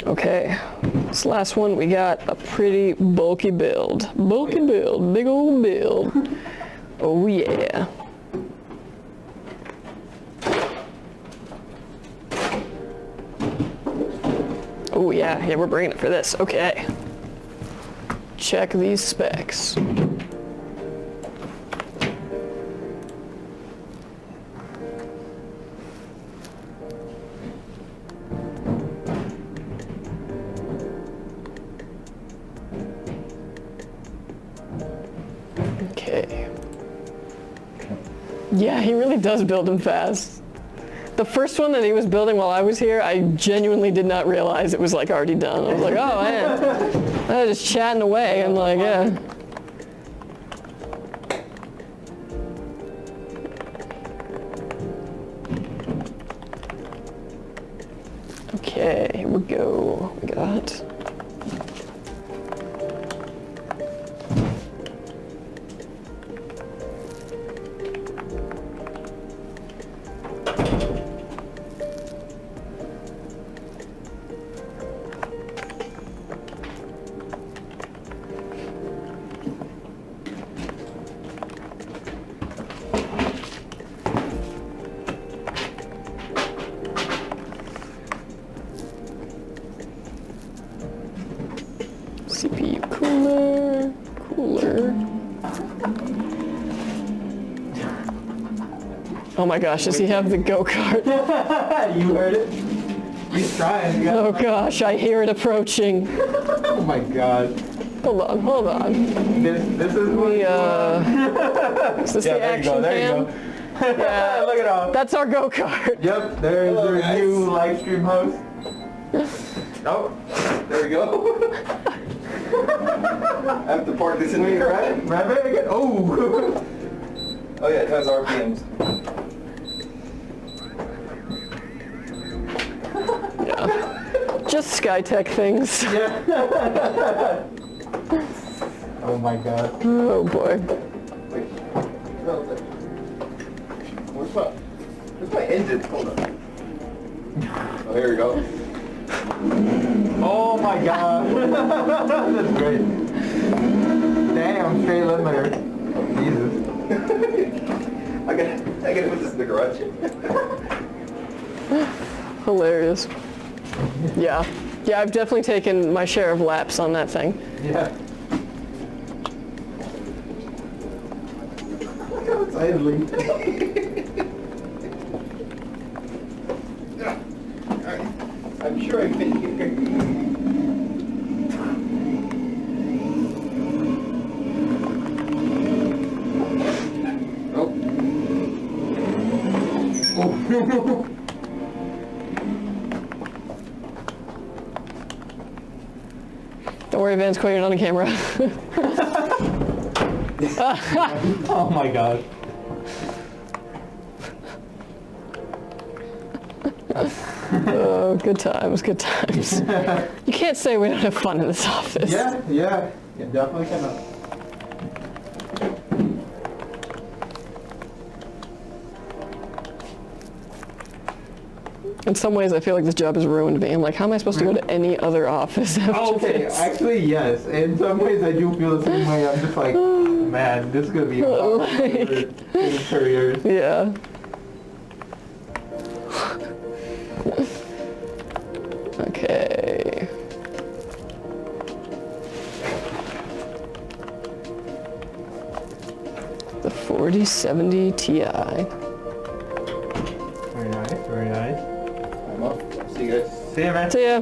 Okay, this last one we got a pretty bulky build. Bulky build, big old build. Oh yeah. Oh yeah, we're bringing it for this. Okay. Check these specs. Okay. Yeah, he really does build them fast. The first one that he was building while I was here, I genuinely did not realize it was like already done. I was like, oh man, I was just chatting away and like, yeah. Okay, here we go. We got CPU cooler. Oh my gosh, does he have the go-kart? You heard it? He's trying. Oh gosh, I hear it approaching. Oh my god. Hold on. This is what Is this the action cam? Yeah, look at all. that's our go-kart. Yep, there's our new live stream host. Oh, there we go. I have to park this in here, right? Rev it again. Oh. Oh yeah, it has RPMs. Yeah. Just SkyTech things. Yeah. Oh my god. Oh boy. Wait. Where's my engine? Hold on. Oh, here we go. Oh my god. That's great. Damn, straight limiter. Oh, Jesus. I gotta put this in the garage. Hilarious. Yeah. Yeah, I've definitely taken my share of laps on that thing. Yeah. Look how it's idling. I'm sure I fit here. Oh. Don't worry, Vance, you're not on camera. Oh my god. Oh, good times, good times. You can't say we don't have fun in this office. Yeah, definitely cannot. In some ways, I feel like this job has ruined me. I'm like, how am I supposed to go to any other office after Okay, this? actually, yes. In some ways, I do feel the same way. I'm just like, man, this is gonna be hard in careers. Yeah. Okay. The 4070 Ti. Very nice, very nice. I'm up. See you guys. See you, man. See ya.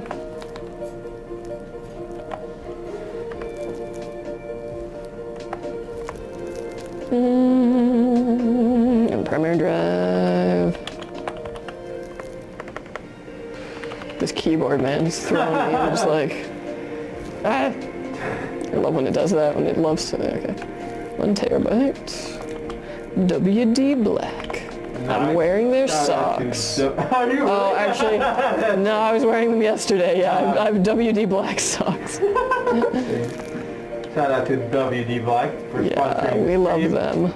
And Premiere Drive. This keyboard, man, is throwing me. I'm just like, ah. I love when it does that, when it loves to. Okay. 1 terabyte. WD Black. I'm wearing their socks. Are you? Oh, actually, no, I was wearing them yesterday. Yeah, I have WD Black socks. Shout out to WD Black for Yeah, sponsoring we the love stream. them.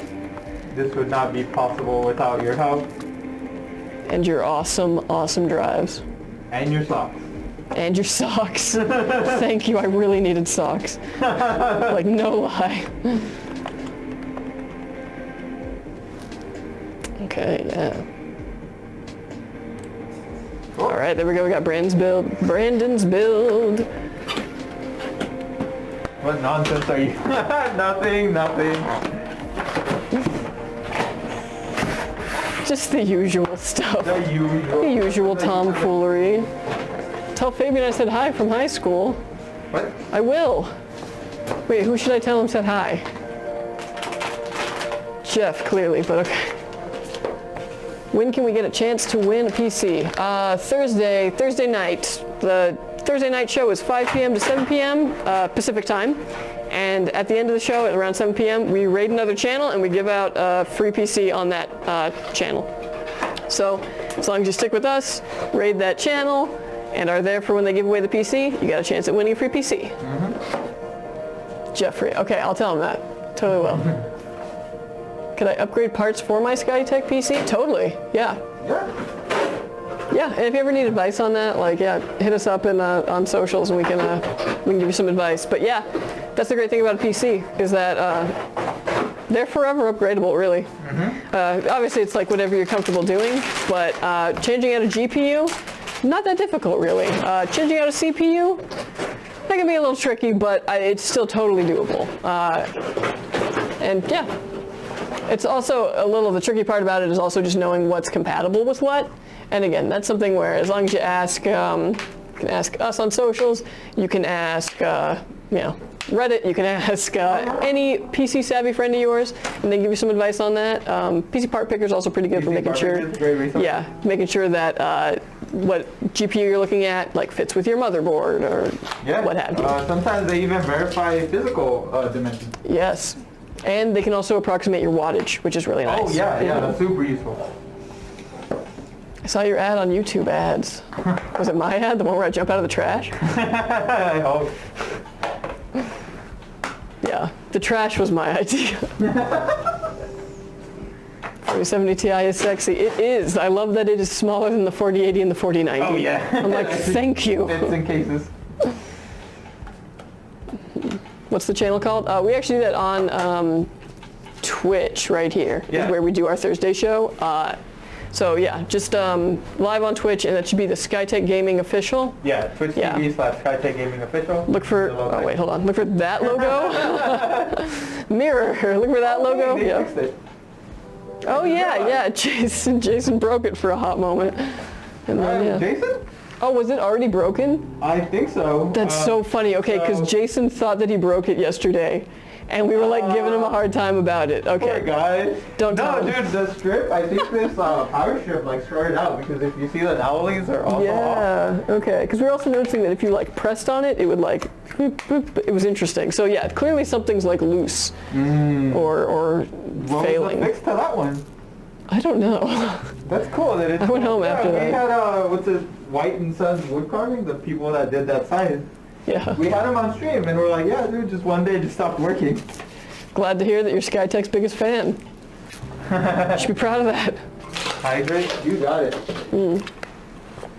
This would not be possible without your help And your awesome, awesome drives. and your socks. And your socks. Thank you, I really needed socks. Like, no lie. Okay, yeah. All right, there we go. We got Brandon's build. What nonsense are you? Nothing. Just the usual stuff. The usual tomfoolery. Tell Fabian I said hi from high school. What? I will. Wait, who should I tell him said hi? Jeff, clearly, but okay. When can we get a chance to win a PC? Thursday night. The Thursday night show is 5 p.m. to 7 p.m. Pacific time. And at the end of the show, at around 7 p.m., we raid another channel and we give out a free PC on that channel. So as long as you stick with us, raid that channel, and are there for when they give away the PC, you got a chance at winning a free PC. Jeffrey, okay, I'll tell him that. Totally will. Could I upgrade parts for my SkyTech PC? Totally, yeah. Yeah, and if you ever need advice on that, like, yeah, hit us up on socials and we can give you some advice. But yeah, that's the great thing about a PC, is that they're forever upgradable, really. Obviously, it's like whatever you're comfortable doing, but changing out a GPU, not that difficult, really. Changing out a CPU, that can be a little tricky, but it's still totally doable. And yeah, it's also a little, the tricky part about it is also just knowing what's compatible with what. And again, that's something where as long as you ask, you can ask us on socials, you can ask, Reddit, you can ask any PC savvy friend of yours, and they give you some advice on that. PC Part Picker is also pretty good for making sure, making sure that what GPU you're looking at like fits with your motherboard or what have you. Sometimes they even verify physical dimensions. Yes, and they can also approximate your wattage, which is really nice. Oh yeah, that's super useful. I saw your ad on YouTube ads. Was it my ad, the one where I jump out of the trash? I hope. Yeah, the trash was my idea. 4070 Ti is sexy. It is. I love that it is smaller than the 4080 and the 4090. Oh yeah. I'm like, thank you. Fits in cases. What's the channel called? We actually do that on Twitch right here, is where we do our Thursday show. So yeah, just live on Twitch, and that should be the SkyTech Gaming official. Yeah, Twitch.tv/SkyTech Gaming official. Look for, oh wait, hold on. Look for that logo. Mirror, look for that logo. They fixed it. Oh yeah, Jason broke it for a hot moment. And then, Jason? Oh, was it already broken? I think so. That's so funny. Okay, because Jason thought that he broke it yesterday. And we were like giving him a hard time about it. Okay. Poor guy. Don't tell him. No, dude, the strip, I think this power strip like started out, because if you see the dowelies are all off. Okay. Because we were also noticing that if you like pressed on it, it would like, boop, boop. It was interesting. So yeah, clearly something's like loose or failing. What was the fix to that one? I don't know. That's cool. That I went home after that. We had, what's it, White and Sons wood carving, the people that did that sign. Yeah. We had them on stream, and we're like, yeah, dude, just one day it just stopped working. Glad to hear that you're SkyTech's biggest fan. You should be proud of that. Hydrate, you got it.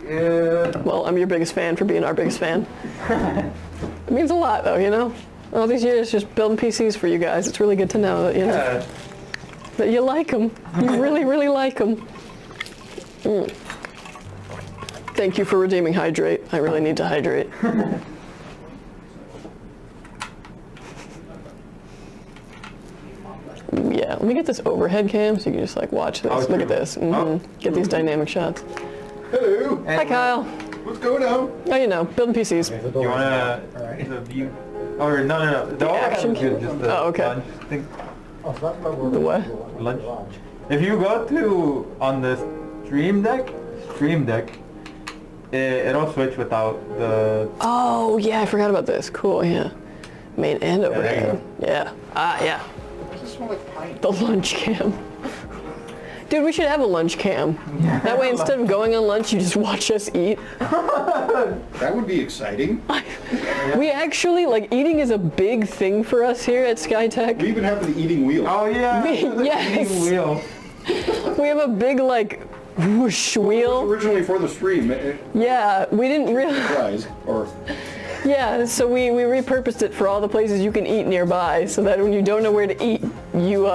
Yeah. Well, I'm your biggest fan for being our biggest fan. It means a lot, though, you know? All these years just building PCs for you guys. It's really good to know that, you know, that you like them. You really, really like them. Thank you for redeeming hydrate. I really need to hydrate. Yeah, let me get this overhead cam so you can just like watch this. Look at this. Get these dynamic shots. Hello. Hi, Kyle. What's going on? Oh, you know, building PCs. You wanna the view? Or no. The action good. Just the okay. lunch thing. The what? Lunch. If you go to on the stream deck, it'll switch without the. Oh yeah, I forgot about this. Cool, yeah. Main and overhead. Yeah. Yeah. Does this smell like pine? The lunch cam. Dude, we should have a lunch cam. That way, instead of going on lunch, you just watch us eat. That would be exciting. We actually, like, eating is a big thing for us here at SkyTech. We even have the eating wheel. Oh yeah. Yes. Eating wheel. We have a big, like, whoosh It was wheel. originally for the stream. Yeah, we didn't really. Guys, or Yeah, so we repurposed it for all the places you can eat nearby, so that when you don't know where to eat, you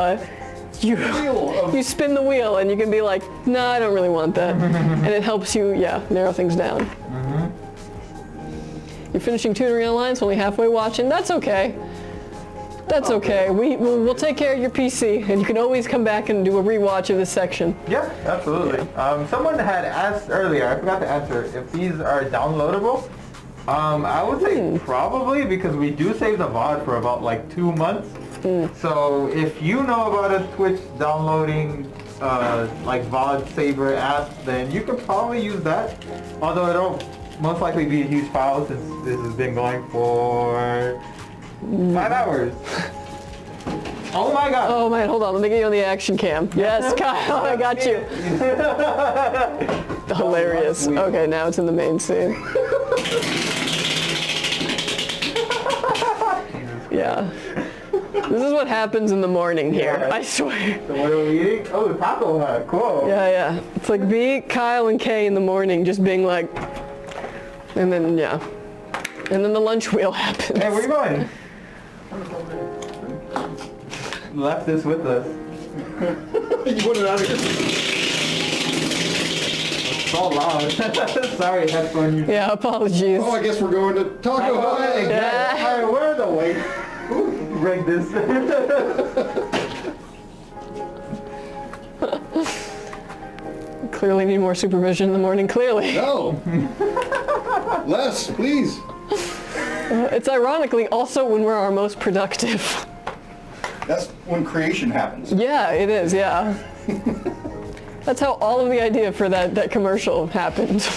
spin the wheel and you can be like, nah, I don't really want that. And it helps you, yeah, narrow things down. You're finishing tutoring online, so only halfway watching. That's okay. That's okay. We'll take care of your PC, and you can always come back and do a rewatch of this section. Yeah, absolutely. Someone had asked earlier, I forgot to answer, if these are downloadable. I would say probably, because we do save the VOD for about like 2 months. So if you know about a Twitch downloading like VOD saver app, then you could probably use that. Although it'll most likely be a huge file since this has been going for 5 hours. Oh my god! Oh man, hold on, let me get you on the action cam. Yes, Kyle, I got you. Hilarious. Okay, now it's in the main scene. Yeah. This is what happens in the morning here, Yeah. I swear. So what are we eating? Oh, taco hut, cool. Yeah. It's like me, Kyle, and Kay in the morning just being like, and then, yeah. And then the lunch wheel happens. Hey, where you going? Left this with us. you want it out of here? So loud. Sorry, headphone users. Yeah, apologies. Oh, I guess we're going to Taco Hut. Yeah. Alright, where are the weight? Who rigged this? Clearly need more supervision in the morning, clearly. No. Less, please. It's ironically also when we're our most productive. That's when creation happens. Yeah, it is, yeah. That's how all of the idea for that commercial happened.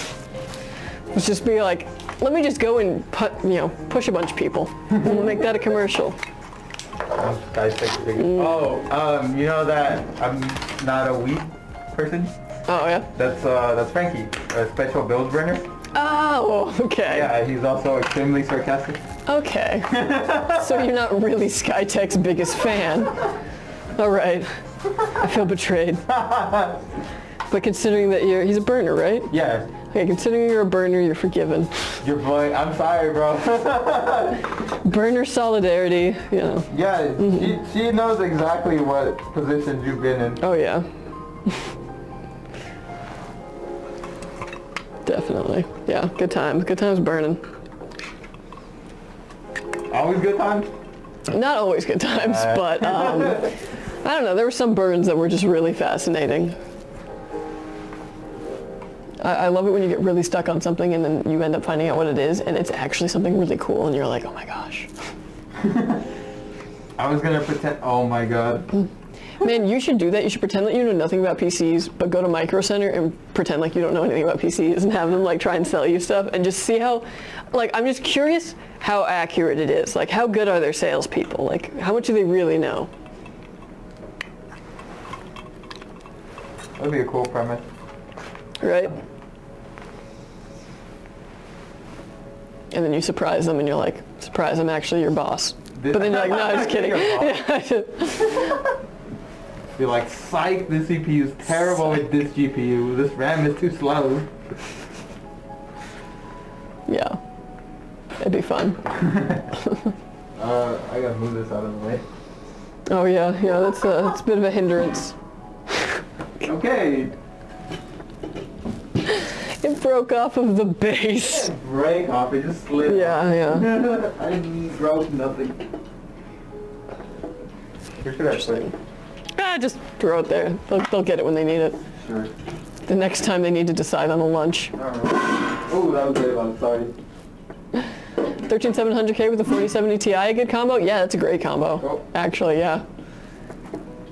Was just be like, let me just go and push a bunch of people. And we'll make that a commercial. SkyTech Gaming. Oh, you know that I'm not a wheat person? Oh, yeah? That's Frankie, a special build burner. Oh, okay. Yeah, he's also extremely sarcastic. Okay. So you're not really SkyTech's biggest fan. All right. I feel betrayed. But considering that he's a burner, right? Yeah. Okay, considering you're a burner, you're forgiven. Your boy, I'm sorry, bro. Burner solidarity, you know. Yeah, she knows exactly what positions you've been in. Oh, yeah. Definitely. Yeah, good times. Good times burning. Always good times? Not always good times, but I don't know. There were some burns that were just really fascinating. I love it when you get really stuck on something and then you end up finding out what it is and it's actually something really cool and you're like, oh my gosh. I was gonna pretend, oh my god. Man, you should do that. You should pretend that you know nothing about PCs, but go to Micro Center and pretend like you don't know anything about PCs and have them like try and sell you stuff and just see how, like, I'm just curious how accurate it is. Like, how good are their salespeople? Like, how much do they really know? That'd be a cool premise. Right? And then you surprise them and you're like, surprise, I'm actually your boss. But then you're like, no, I'm just kidding. Be like, psych, this CPU is terrible with this GPU. This RAM is too slow. Yeah. It'd be fun. I gotta move this out of the way. Oh yeah, that's a bit of a hindrance. Okay. It broke off of the base. Break off, it just slid. Yeah. I broke nothing. Where should I put it? Just throw it there. They'll get it when they need it. Sure. The next time they need to decide on a lunch. Oh, that was very loud, sorry. 13700K with a 4070 Ti, a good combo? Yeah, that's a great combo. Oh. Actually, yeah.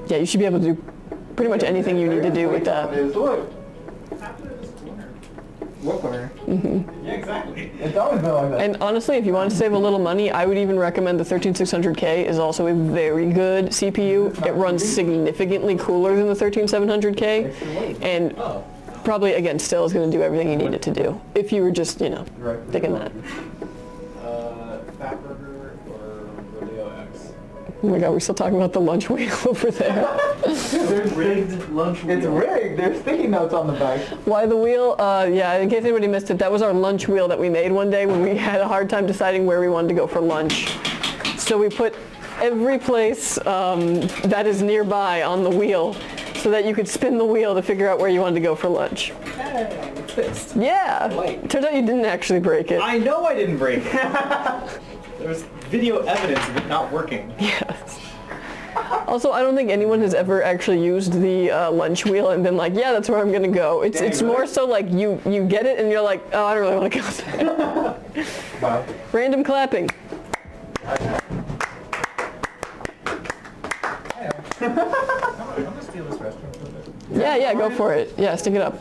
Yeah, you should be able to do pretty much anything you need to do with that. Look. What corner? Mm-hmm. Yeah, exactly. It's always been like that. And honestly, if you want to save a little money, I would even recommend the 13600K is also a very good CPU. It runs significantly cooler than the 13700K. And probably, again, still is going to do everything you need it to do. If you were just, thinking that. Fat Burger or Rodeo X? Oh my god, we're still talking about the lunch wheel over there. There's Rigged lunch wheel. It's rigged. There's sticky notes on the back. Why the wheel? Yeah, in case anybody missed it, that was our lunch wheel that we made one day when we had a hard time deciding where we wanted to go for lunch. So we put every place that is nearby on the wheel so that you could spin the wheel to figure out where you wanted to go for lunch. Hey, it's fixed. Yeah. Light. Turns out you didn't actually break it. I know I didn't break it. There's video evidence of it not working. Yes. Also, I don't think anyone has ever actually used the lunch wheel and been like, yeah, that's where I'm gonna go. It's Dang, it's really? more so like you get it and you're like, oh, I don't really want to go there. Wow. Random clapping. I'm gonna steal this restroom for a bit. Yeah, go for it. Yeah, stick it up.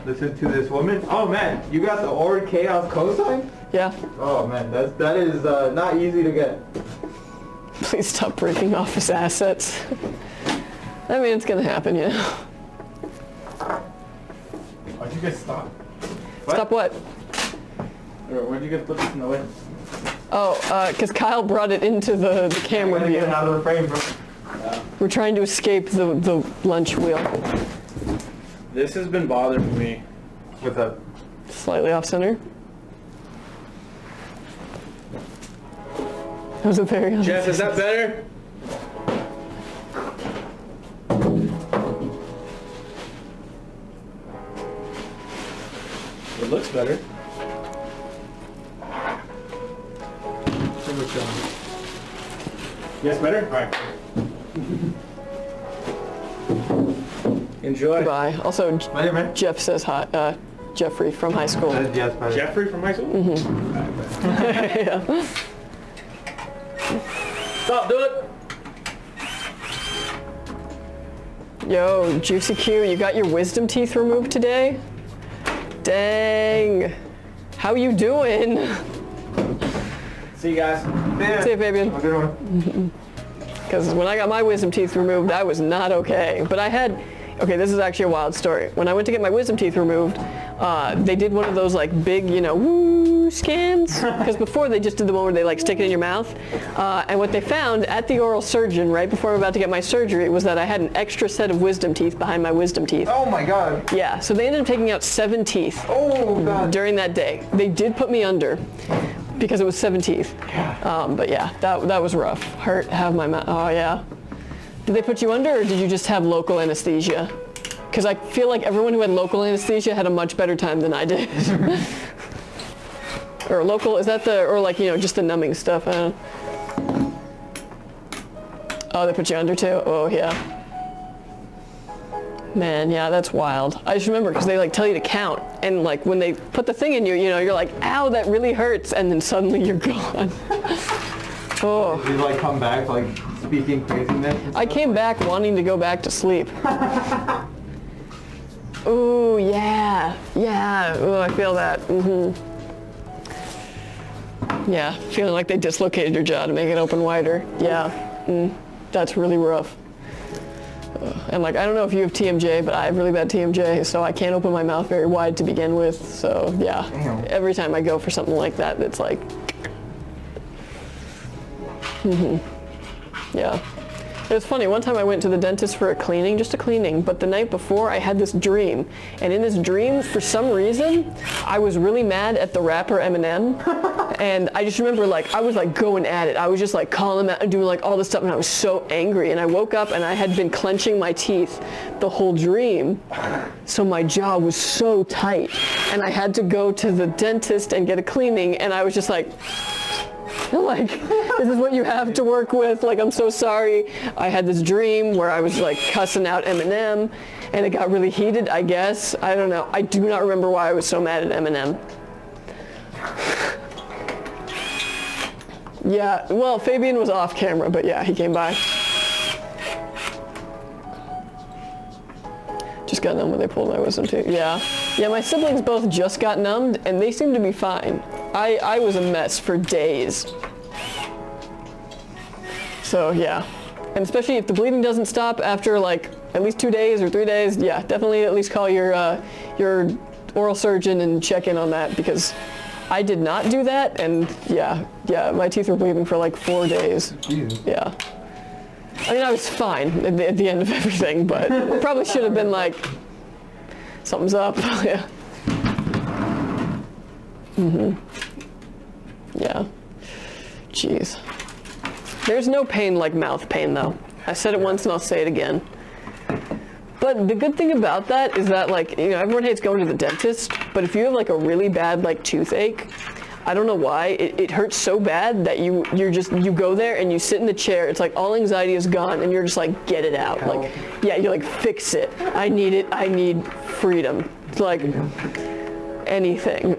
Listen to this woman. Oh man, you got the Ord Chaos cosign? Yeah. Oh man, that is not easy to get. Please stop breaking office assets. I mean, it's gonna happen, you know. Why'd you guys stop? Stop what? Or where'd you guys put this in the way? Oh, because Kyle brought it into the camera Gotta get view. it out of the frame, bro. We're trying to escape the lunch wheel. This has been bothering me. What's up? Slightly off center. That was a very Jeff, is that better? It looks better. Yes, better? Alright. Enjoy. Goodbye. Also, Later, man. Jeff says hi. Jeffrey from high school. Yes, buddy. Jeffrey from high school? Yeah. Stop, do it! Yo, Juicy Q, you got your wisdom teeth removed today? Dang. How you doing? See you guys. See you, Fabian. Have a good one. Because when I got my wisdom teeth removed, I was not okay. But I had, okay, this is actually a wild story. When I went to get my wisdom teeth removed, they did one of those like big, you know, woo scans. Because before they just did the one where they like stick it in your mouth. And what they found at the oral surgeon right before I'm about to get my surgery was that I had an extra set of wisdom teeth behind my wisdom teeth. Oh my god. Yeah, so they ended up taking out 7 teeth Oh god. during that day. They did put me under because it was 7 teeth. But yeah, that was rough. Hurt, have my mouth, oh yeah. Did they put you under or did you just have local anesthesia? Because I feel like everyone who had local anesthesia had a much better time than I did. Or local, is that or like, you know, just the numbing stuff, I don't know. Oh, they put you under too? Oh yeah. Man, yeah, that's wild. I just remember because they like tell you to count, and like when they put the thing in you, you know, you're like, ow, that really hurts, and then suddenly you're gone. Oh. Did you like come back like speaking craziness? I came back wanting to go back to sleep. Ooh, yeah, yeah. Ooh, I feel that. Yeah, feeling like they dislocated your jaw to make it open wider. Yeah, that's really rough. And like, I don't know if you have TMJ, but I have really bad TMJ, so I can't open my mouth very wide to begin with. So yeah, Damn. every time I go for something like that, it's like, yeah. It was funny, one time I went to the dentist for a cleaning, just a cleaning, but the night before I had this dream. And in this dream, for some reason, I was really mad at the rapper Eminem. And I just remember like, I was like going at it. I was just like calling him out and doing like all this stuff and I was so angry. And I woke up and I had been clenching my teeth the whole dream. So my jaw was so tight. And I had to go to the dentist and get a cleaning and I was just like, this is what you have to work with. Like, I'm so sorry. I had this dream where I was like cussing out Eminem and it got really heated, I guess. I don't know. I do not remember why I was so mad at Eminem. Yeah, well, Fabian was off camera, but yeah, he came by. Just got numb when they pulled my wisdom teeth. Yeah. Yeah, my siblings both just got numbed and they seem to be fine. I was a mess for days. So yeah. And especially if the bleeding doesn't stop after like at least 2 days or 3 days, yeah, definitely at least call your oral surgeon and check in on that because I did not do that, and yeah, my teeth were bleeding for like 4 days. Jesus. Yeah. I mean, I was fine at the end of everything, but probably should have been like, something's up. Yeah. Yeah. Jeez. There's no pain like mouth pain, though. I said it once and I'll say it again. But the good thing about that is that, like, you know, everyone hates going to the dentist, but if you have like a really bad like toothache, I don't know why, it hurts so bad that you go there and you sit in the chair, it's like all anxiety is gone and you're just like, get it out. Like, yeah, you're like, fix it. I need it, I need freedom. It's like anything.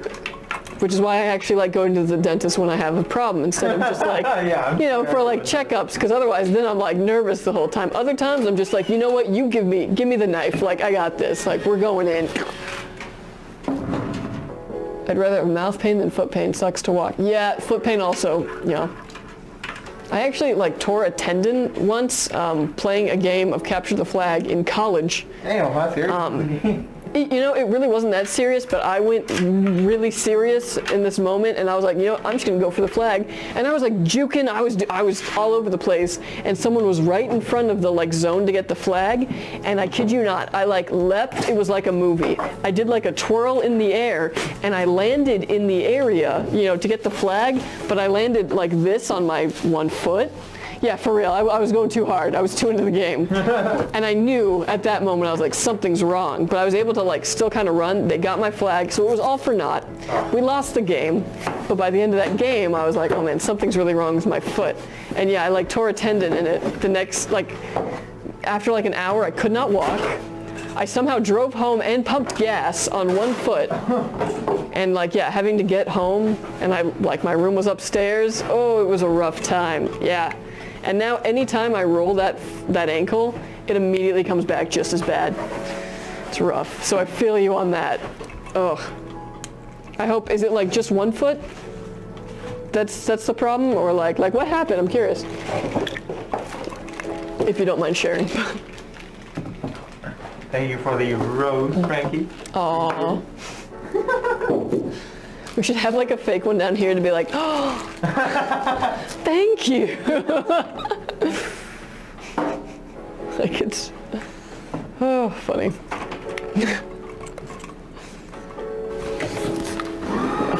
Which is why I actually like going to the dentist when I have a problem instead of just like, you know, for like checkups, because otherwise then I'm like nervous the whole time. Other times I'm just like, you know what, you give me the knife, like I got this, like we're going in. I'd rather have mouth pain than foot pain, sucks to walk. Yeah, foot pain also, you know. I actually like tore a tendon once playing a game of Capture the Flag in college. Damn, that's serious. You know, it really wasn't that serious, but I went really serious in this moment, and I was like, you know, I'm just gonna go for the flag. And I was like juking, I was all over the place, and someone was right in front of the like zone to get the flag, and I kid you not, I like leapt, it was like a movie. I did like a twirl in the air, and I landed in the area, you know, to get the flag, but I landed like this on my one foot. Yeah, for real, I was going too hard. I was too into the game. And I knew at that moment, I was like, something's wrong. But I was able to like still kind of run. They got my flag, so it was all for naught. We lost the game, but by the end of that game, I was like, oh man, something's really wrong with my foot. And yeah, I like tore a tendon in it. The next, like, after like an hour, I could not walk. I somehow drove home and pumped gas on one foot. And like, yeah, having to get home, and my room was upstairs. Oh, it was a rough time, yeah. And now anytime I roll that ankle, it immediately comes back just as bad. It's rough. So I feel you on that. Ugh. I hope, is it like just one foot? That's the problem? Or like what happened? I'm curious. If you don't mind sharing. Thank you for the rose, Frankie. Aww. We should have like a fake one down here to be like, oh, thank you. Like it's, oh, funny. Yeah,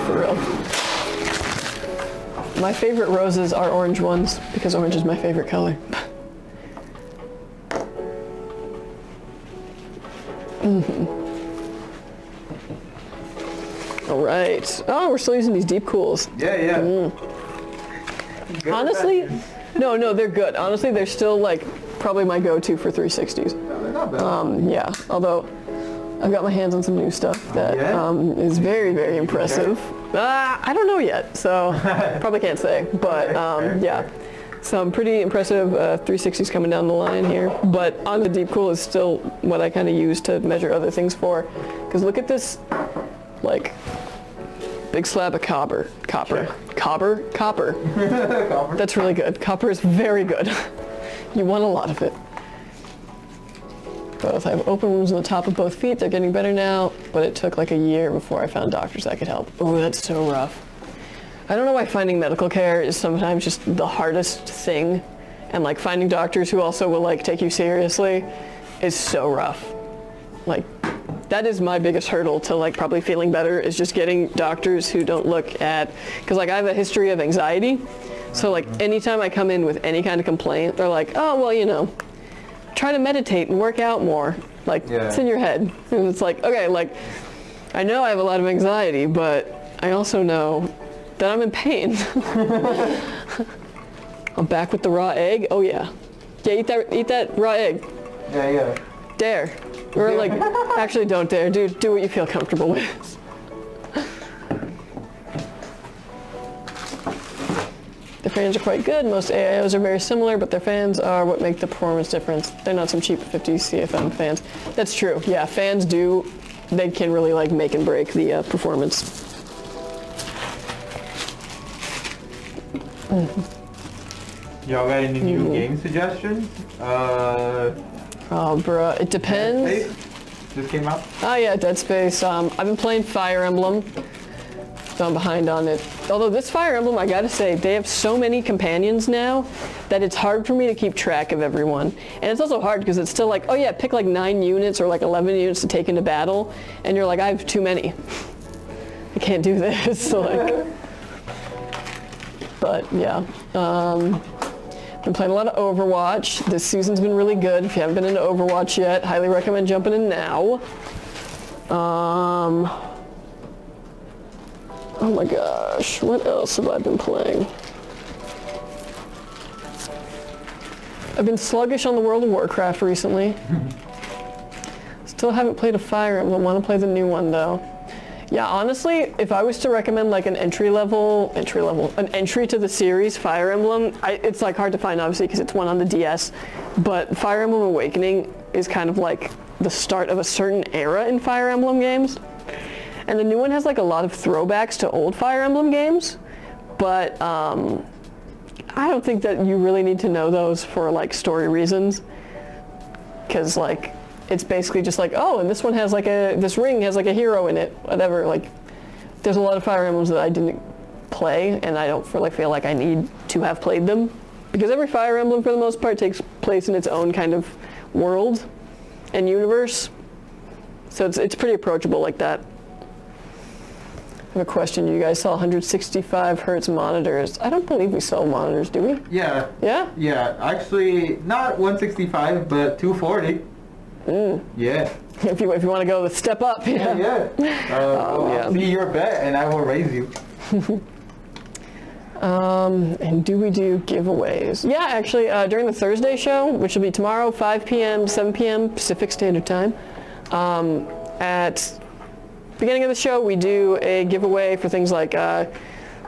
for real. My favorite roses are orange ones because orange is my favorite color. All right. Oh, we're still using these deep cools. Yeah. Honestly, no, they're good. Honestly, they're still like probably my go-to for 360s. No, they're not bad. Yeah, although I've got my hands on some new stuff that is very, very impressive. I don't know yet, so probably can't say. But yeah, some pretty impressive 360s coming down the line here. But on the deep cool is still what I kind of use to measure other things for. Because look at this, like, big slab of copper. Copper. That's really good. Copper is very good. You want a lot of it. Both. I have open wounds on the top of both feet. They're getting better now, but it took like a year before I found doctors that could help. Oh, that's so rough. I don't know why finding medical care is sometimes just the hardest thing, and like finding doctors who also will like take you seriously is so rough. Like, that is my biggest hurdle to like probably feeling better, is just getting doctors who don't look at, because like I have a history of anxiety, so like anytime I come in with any kind of complaint, they're like, oh, well, you know, try to meditate and work out more. Like, it's in your head. And it's like, okay, like, I know I have a lot of anxiety, but I also know that I'm in pain. I'm back with the raw egg. Oh yeah. Yeah, eat that raw egg. Yeah. Dare. Or like, actually don't dare. Do what you feel comfortable with. The fans are quite good. Most AIOs are very similar, but their fans are what make the performance difference. They're not some cheap 50 CFM fans. That's true. Yeah, fans they can really like make and break the performance. Y'all got any new game suggestions? Oh, bruh, it depends. Dead Space just came out. Oh yeah, Dead Space. I've been playing Fire Emblem. So I'm behind on it. Although this Fire Emblem, I gotta say, they have so many companions now that it's hard for me to keep track of everyone. And it's also hard because it's still like, oh yeah, pick like 9 units or like 11 units to take into battle. And you're like, I have too many. I can't do this. So like, but yeah. Been playing a lot of Overwatch. This season's been really good. If you haven't been into Overwatch yet, highly recommend jumping in now. Oh my gosh, what else have I been playing? I've been sluggish on the World of Warcraft recently. Still haven't played a Fire Emblem. Want to play the new one though. Yeah, honestly, if I was to recommend like an entry to the series, Fire Emblem, it's like hard to find obviously because it's one on the DS, but Fire Emblem Awakening is kind of like the start of a certain era in Fire Emblem games. And the new one has like a lot of throwbacks to old Fire Emblem games, but I don't think that you really need to know those for like story reasons, because like it's basically just like, oh, and this one has like this ring has like a hero in it, whatever. Like there's a lot of Fire Emblems that I didn't play, and I don't really feel like I need to have played them, because every Fire Emblem for the most part takes place in its own kind of world and universe, so it's pretty approachable like that. I have a question. You guys saw 165 hertz monitors. I don't believe we sell monitors, do we? Yeah. Yeah? Yeah, actually not 165, but 240. Yeah. If you want to go with step up. Yeah. I'll see your bet and I will raise you. And do we do giveaways? Yeah, actually, during the Thursday show, which will be tomorrow, 5 p.m., 7 p.m. Pacific Standard Time, at beginning of the show, we do a giveaway for things like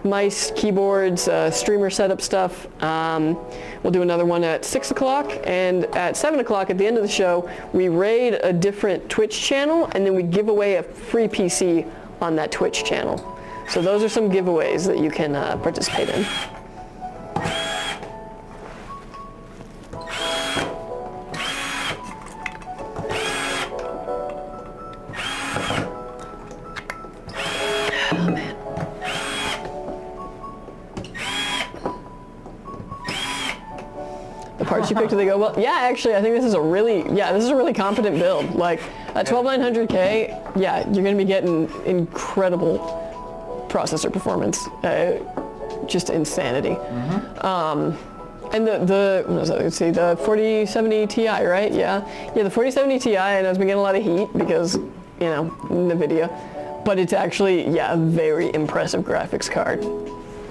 mice, keyboards, streamer setup stuff. We'll do another one at 6 o'clock, and at 7 o'clock at the end of the show, we raid a different Twitch channel, and then we give away a free PC on that Twitch channel. So those are some giveaways that you can participate in. Parts you picked, do they go well? Yeah, actually, I think this is a really competent build. Like at 12900K, yeah, you're gonna be getting incredible processor performance, just insanity. And the what was that? Let's see, the 4070 Ti, right? Yeah, the 4070 Ti, I know it's been getting a lot of heat because NVIDIA, but it's actually a very impressive graphics card,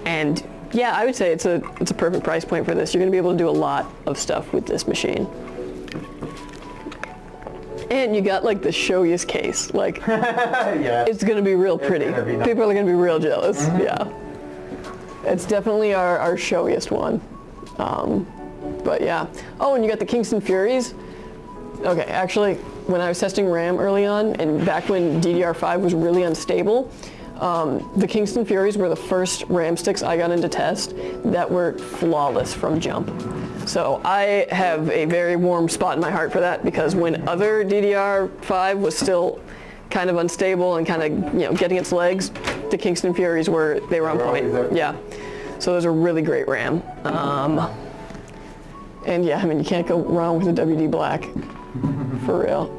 and yeah, I would say it's a perfect price point for this. You're going to be able to do a lot of stuff with this machine. And you got like the showiest case. Like, it's going to be real pretty. People are going to be real jealous. Yeah. It's definitely our showiest one. But yeah. Oh, and you got the Kingston Furies. Okay, actually, when I was testing RAM early on, and back when DDR5 was really unstable, the Kingston Furies were the first RAM sticks I got into test that were flawless from jump. So I have a very warm spot in my heart for that, because when other DDR5 was still kind of unstable and kind of getting its legs, the Kingston Furies were on point. Yeah. So those are really great RAM. And yeah, I mean, you can't go wrong with a WD Black, for real.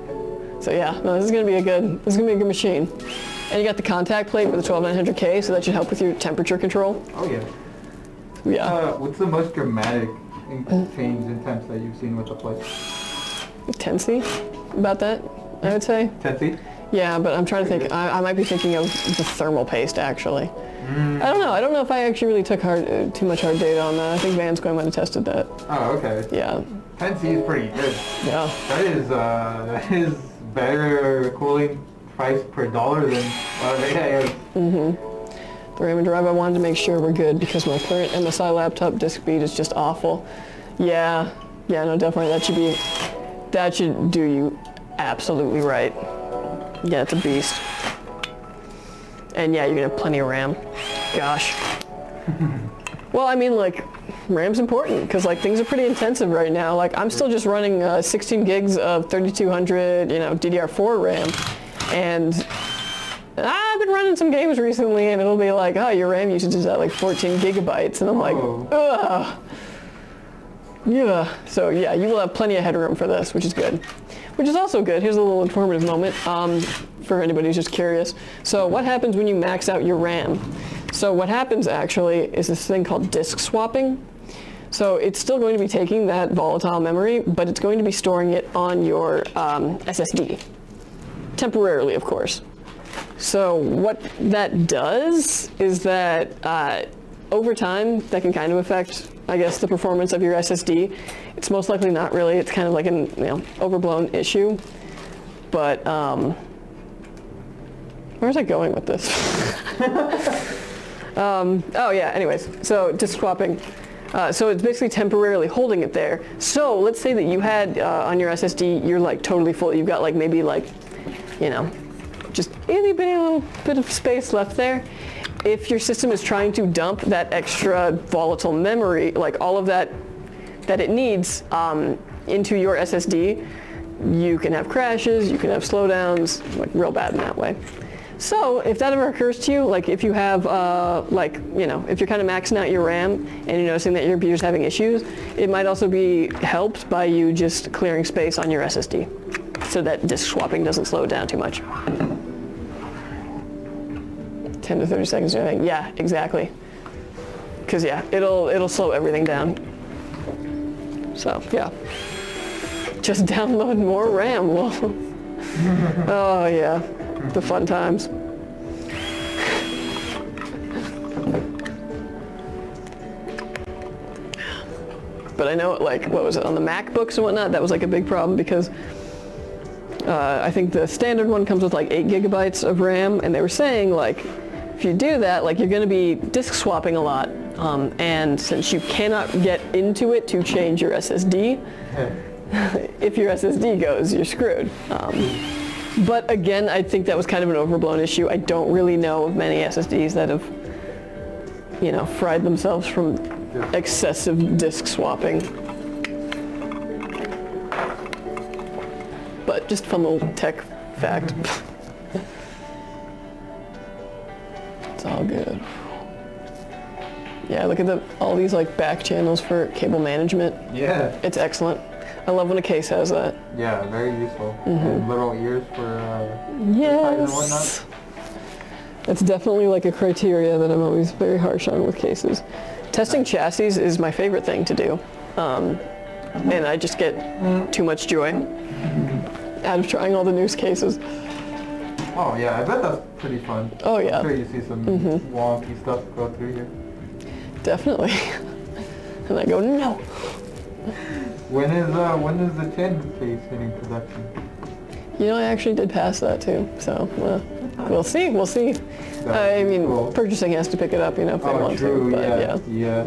So yeah, no, this is gonna be a good machine. And you got the contact plate with the 12900K, so that should help with your temperature control. Oh yeah. Yeah. What's the most dramatic change in temps that you've seen with the plate? Tensy? About that, I would say. Tensy? Yeah, but I'm trying to think. I might be thinking of the thermal paste, actually. I don't know. I don't know if I actually really took too much hard data on that. I think Vanscoy might have tested that. Oh, okay. Yeah. Tensy is pretty good. Yeah. That is better cooling price per dollar than AIs. The RAM and drive, I wanted to make sure we're good because my current MSI laptop disk speed is just awful. Yeah, no, definitely that should do you absolutely right. Yeah, it's a beast. And yeah, you're gonna have plenty of RAM. Gosh. Well, I mean, like, RAM's important because like things are pretty intensive right now. Like I'm still just running 16 gigs of 3200, DDR4 RAM. And I've been running some games recently and it'll be like, oh, your RAM usage is at like 14 gigabytes. And I'm like, ugh. Yeah. So yeah, you will have plenty of headroom for this, which is good. Which is also good. Here's a little informative moment for anybody who's just curious. So what happens when you max out your RAM? So what happens actually is this thing called disk swapping. So it's still going to be taking that volatile memory, but it's going to be storing it on your SSD. Temporarily, of course. So what that does is that over time, that can kind of affect, I guess, the performance of your SSD. It's most likely not really. It's kind of like an overblown issue. But where's I going with this? Oh yeah. Anyways, so disk swapping. So it's basically temporarily holding it there. So let's say that you had on your SSD, you're like totally full. You've got like maybe like, just itty bitty little bit of space left there. If your system is trying to dump that extra volatile memory, like all of that it needs into your SSD, you can have crashes, you can have slowdowns, like real bad in that way. So if that ever occurs to you, like if you have, if you're kind of maxing out your RAM and you're noticing that your computer's having issues, it might also be helped by you just clearing space on your SSD so that disk swapping doesn't slow it down too much. 10 to 30 seconds or anything. Yeah, exactly. Because yeah, it'll slow everything down. So yeah, just download more RAM. Oh yeah, the fun times. But I know, like, what was it, on the MacBooks and whatnot, that was like a big problem because I think the standard one comes with like 8 gigabytes of RAM, and they were saying like, if you do that, like you're going to be disk swapping a lot, and since you cannot get into it to change your SSD, if your SSD goes, you're screwed. But again, I think that was kind of an overblown issue. I don't really know of many SSDs that have, fried themselves from excessive disk swapping. But just fun little tech fact. It's all good. Yeah, look at all these like back channels for cable management. Yeah. It's excellent. I love when a case has that. Yeah, very useful. And little ears for yes. and whatnot. That's definitely like a criteria that I'm always very harsh on with cases. Testing chassis is my favorite thing to do. And I just get too much joy out of trying all the news cases. Oh yeah, I bet that's pretty fun. Oh yeah. I'm sure you see some wonky stuff go through here. Definitely. And I go, no. When is the 10 case hitting production? I actually did pass that too, so we'll see. I mean, cool. Purchasing has to pick it up, if they want true, to. But yeah.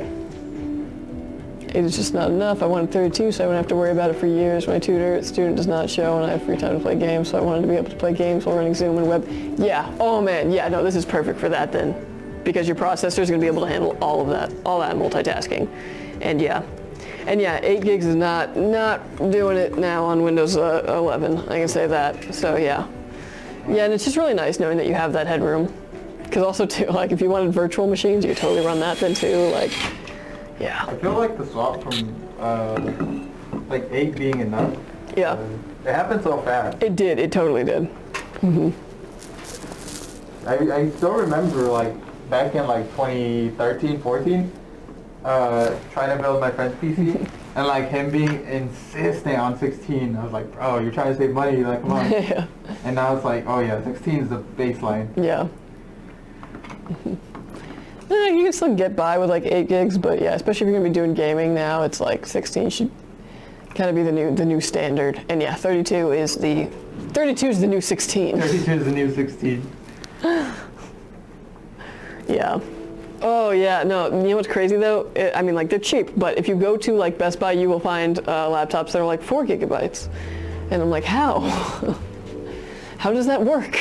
It is just not enough. I wanted 32, so I wouldn't have to worry about it for years. My student does not show, and I have free time to play games, so I wanted to be able to play games while running Zoom and web. Yeah, oh man, yeah, no, this is perfect for that then, because your processor is going to be able to handle all that multitasking. And yeah, 8 gigs is not doing it now on Windows 11, I can say that, so yeah. Yeah, and it's just really nice knowing that you have that headroom. Because also too, like if you wanted virtual machines, you could totally run that then too, like. Yeah. I feel like the swap from like 8 being enough. Yeah. It happened so fast. It did. It totally did. I still remember like back in like 2013, 14, trying to build my friend's PC and like him being insistent on 16. I was like, bro, you're trying to save money, like come on. Yeah. And now it's like, oh yeah, 16 is the baseline. Yeah. You can still get by with like 8 gigs, but yeah, especially if you're gonna be doing gaming now, it's like 16 should kind of be the new standard. And yeah, 32 is the new 16. 32 is the new 16. Yeah. Oh yeah, no, you know what's crazy though? I mean, like they're cheap, but if you go to like Best Buy, you will find laptops that are like 4 gigabytes. And I'm like, how? How does that work?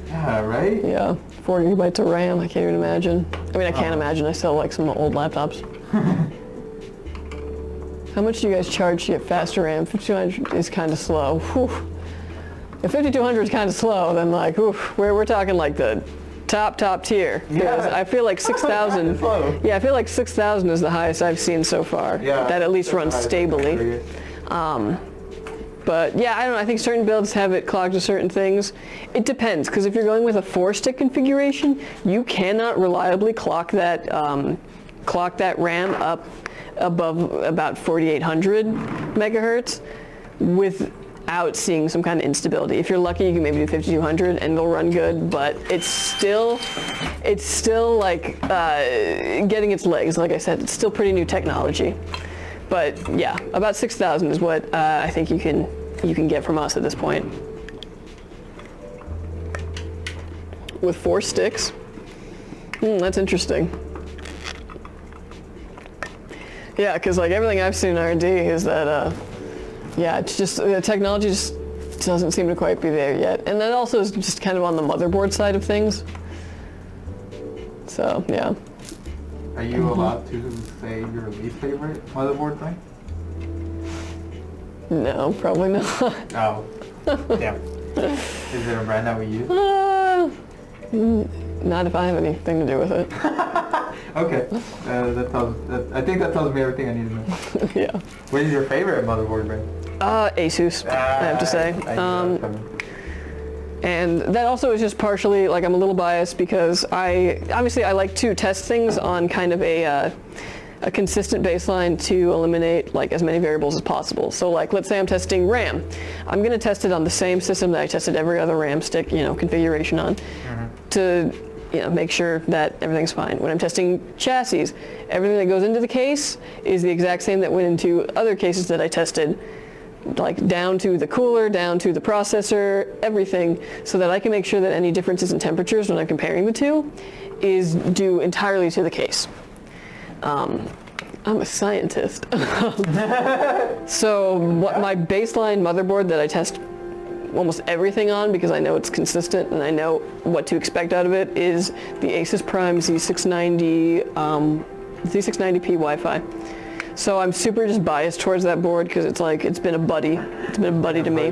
Yeah, right? Yeah, 4 gigabytes of RAM, I can't even imagine. I mean, I can't imagine, I still like some old laptops. How much do you guys charge to get faster RAM? 5200 is kind of slow. Whew. if 5200 is kind of slow, then like, oof, we're talking like the top tier. Yeah. I feel like 6,000. Slow. Yeah, I feel like 6,000 is the highest I've seen so far. Yeah. That at least runs That's stably. But yeah, I don't know. I think certain builds have it clogged with certain things. It depends, because if you're going with a 4-stick configuration, you cannot reliably clock that RAM up above about 4,800 megahertz without seeing some kind of instability. If you're lucky, you can maybe do 5,200 and it'll run good, but it's still like getting its legs. Like I said, it's still pretty new technology. But yeah, about 6,000 is what I think you can get from us at this point. With 4 sticks. That's interesting. Yeah, because like everything I've seen in R&D is that, yeah, it's just the technology just doesn't seem to quite be there yet. And that also is just kind of on the motherboard side of things. So yeah. Are you allowed to say your least favorite motherboard thing? No, probably not. Oh, damn. Is it a brand that we use? Not if I have anything to do with it. Okay, I think that tells me everything I need to know. Yeah. What is your favorite motherboard brand? ASUS, I have to say. I knew that was coming. And that also is just partially, like, I'm a little biased because I like to test things on kind of a consistent baseline to eliminate like as many variables as possible. So like, let's say I'm testing RAM. I'm gonna test it on the same system that I tested every other RAM stick, configuration on, to make sure that everything's fine. When I'm testing chassis, everything that goes into the case is the exact same that went into other cases that I tested, like down to the cooler, down to the processor, everything, so that I can make sure that any differences in temperatures when I'm comparing the two is due entirely to the case. I'm a scientist. So what my baseline motherboard that I test almost everything on, because I know it's consistent and I know what to expect out of it, is the Asus Prime Z690, Z690P Wi-Fi. So I'm super just biased towards that board because it's like, it's been a buddy to me.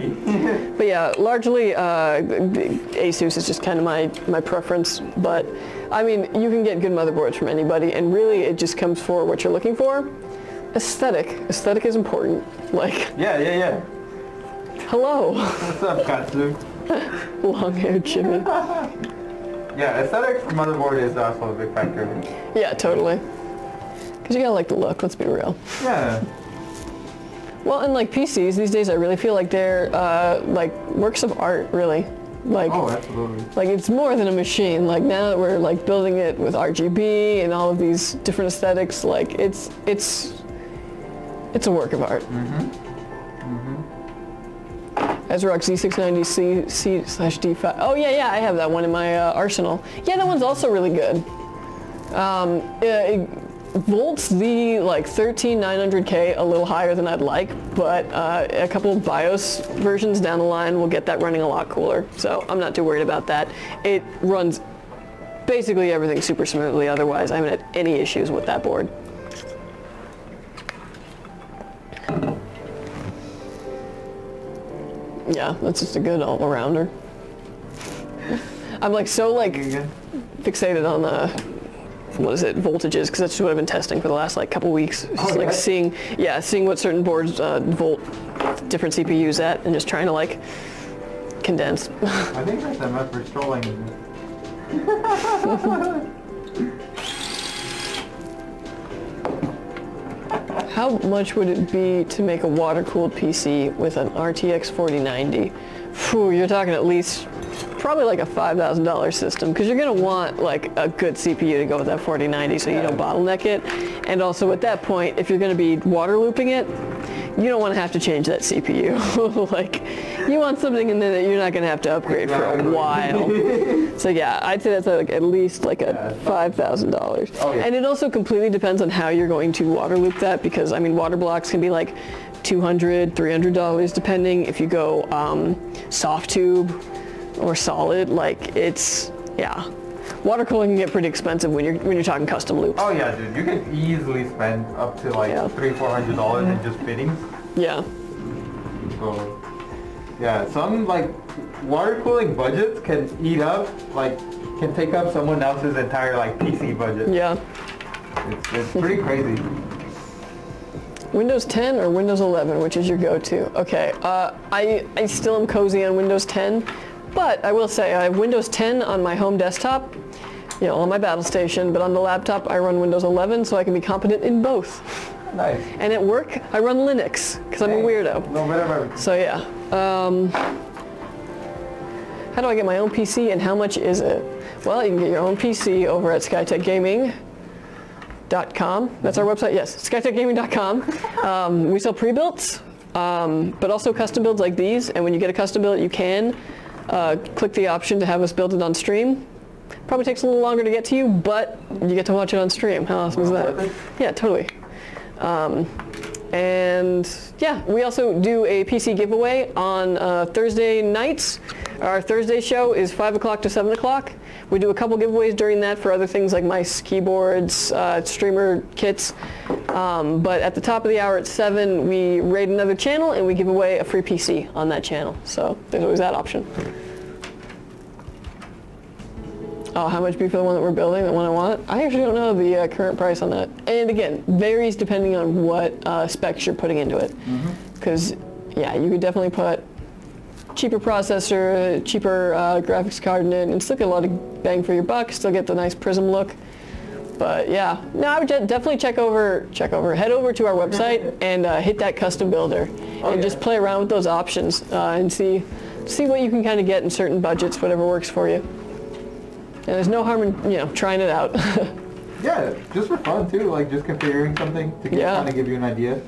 But yeah, largely Asus is just kind of my preference. But I mean, you can get good motherboards from anybody, and really it just comes for what you're looking for. Aesthetic is important. Like, Yeah. hello. What's up, Katsu? Long-haired Jimmy. Yeah, aesthetics motherboard is also a big factor. Yeah, totally. Because you gotta like the look, let's be real. Yeah. Well, and like PCs these days, I really feel like they're like works of art, really. Like, Oh, absolutely. like it's more than a machine. Like now that we're like building it with RGB and all of these different aesthetics, like it's a work of art. ASRock Z690C/D5. Oh yeah, I have that one in my arsenal. Yeah, that one's also really good. It volts the like 13900K a little higher than I'd like, but a couple of BIOS versions down the line will get that running a lot cooler. So I'm not too worried about that. It runs basically everything super smoothly. Otherwise, I haven't had any issues with that board. Yeah, that's just a good all-arounder. I'm like so like fixated on voltages, because that's what I've been testing for the last like couple weeks. Just like seeing what certain boards volt different CPUs at, and just trying to like condense. I think that's enough for strolling. How much would it be to make a water-cooled PC with an RTX 4090? Phew, you're talking at least probably like a $5,000 system, because you're going to want like a good CPU to go with that 4090 so you don't bottleneck it. And also at that point, if you're going to be water looping it, you don't want to have to change that CPU. Like, you want something in there that you're not going to have to upgrade for a while. So yeah, I'd say that's like at least like a $5,000. Oh, yeah. And it also completely depends on how you're going to water loop that, because I mean, water blocks can be like $200, $300 depending. If you go soft tube or solid, like it's, yeah. Water cooling can get pretty expensive when you're talking custom loops. Oh yeah, dude, you can easily spend up to like $300-400 in just fittings. Yeah. So, yeah, some like water cooling budgets can eat up, like, can take up someone else's entire, like, PC budget. Yeah. It's pretty crazy. Windows 10 or Windows 11, which is your go-to? Okay, I still am cozy on Windows 10, but I will say I have Windows 10 on my home desktop, you know, on my battle station, but on the laptop I run Windows 11 so I can be competent in both. Nice. And at work I run Linux because I'm a weirdo. No, whatever. So yeah. How do I get my own PC and how much is it? Well, you can get your own PC over at SkyTech Gaming. .com. That's our website. Yes, SkyTechGaming.com. We sell pre-builts, but also custom builds like these. And when you get a custom build, you can click the option to have us build it on stream. Probably takes a little longer to get to you, but you get to watch it on stream. How awesome is that? Yeah, totally. And yeah, we also do a PC giveaway on Thursday nights. Our Thursday show is 5 o'clock to 7 o'clock. We do a couple giveaways during that for other things like mice, keyboards, streamer kits. But at the top of the hour at 7, we raid another channel and we give away a free PC on that channel. So there's always that option. Oh, how much be for the one that we're building, the one I want? I actually don't know the current price on that. And again, varies depending on what specs you're putting into it. Because, yeah, you could definitely put cheaper processor, cheaper graphics card in it, and still get a lot of bang for your buck, still get the nice prism look. But yeah, no, I would definitely head over to our website and hit that custom builder and just play around with those options and see what you can kind of get in certain budgets, whatever works for you. And there's no harm in, you know, trying it out. Yeah, just for fun too, like just configuring something to kind of give you an idea.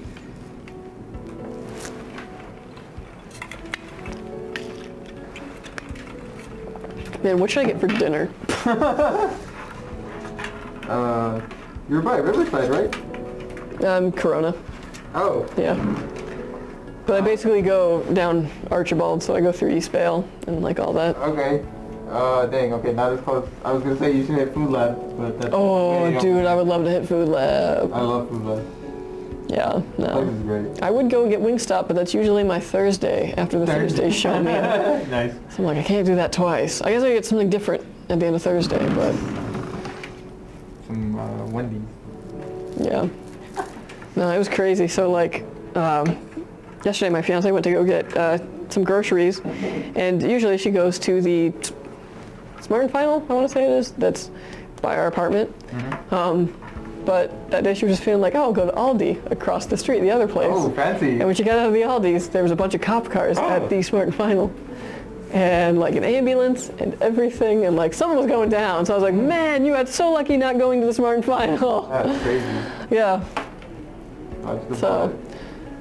Man, what should I get for dinner? You're by Riverside, right? Corona. Oh. Yeah. But I basically go down Archibald, so I go through East Vale and like all that. Okay. Dang, okay, not as close. I was gonna say you should hit Food Lab, but that's... Oh, dude, I would love to hit Food Lab. I love Food Lab. Yeah, no. Place is great. I would go get Wingstop, but that's usually my Thursday after the Thursday show meal. Nice. So I'm like, I can't do that twice. I guess I get something different at the end of Thursday, but... Some Wendy's. Yeah. No, it was crazy. So like, yesterday my fiance went to go get some groceries, and usually she goes to the Smart & Final, I want to say it is, that's by our apartment. But that day she was just feeling like, oh, I'll go to Aldi across the street, the other place. Oh, fancy. And when she got out of the Aldi's, there was a bunch of cop cars at the Smart & Final. And like an ambulance and everything, and like something was going down. So I was like, man, you got so lucky not going to the Smart & Final. That's crazy. Yeah. So,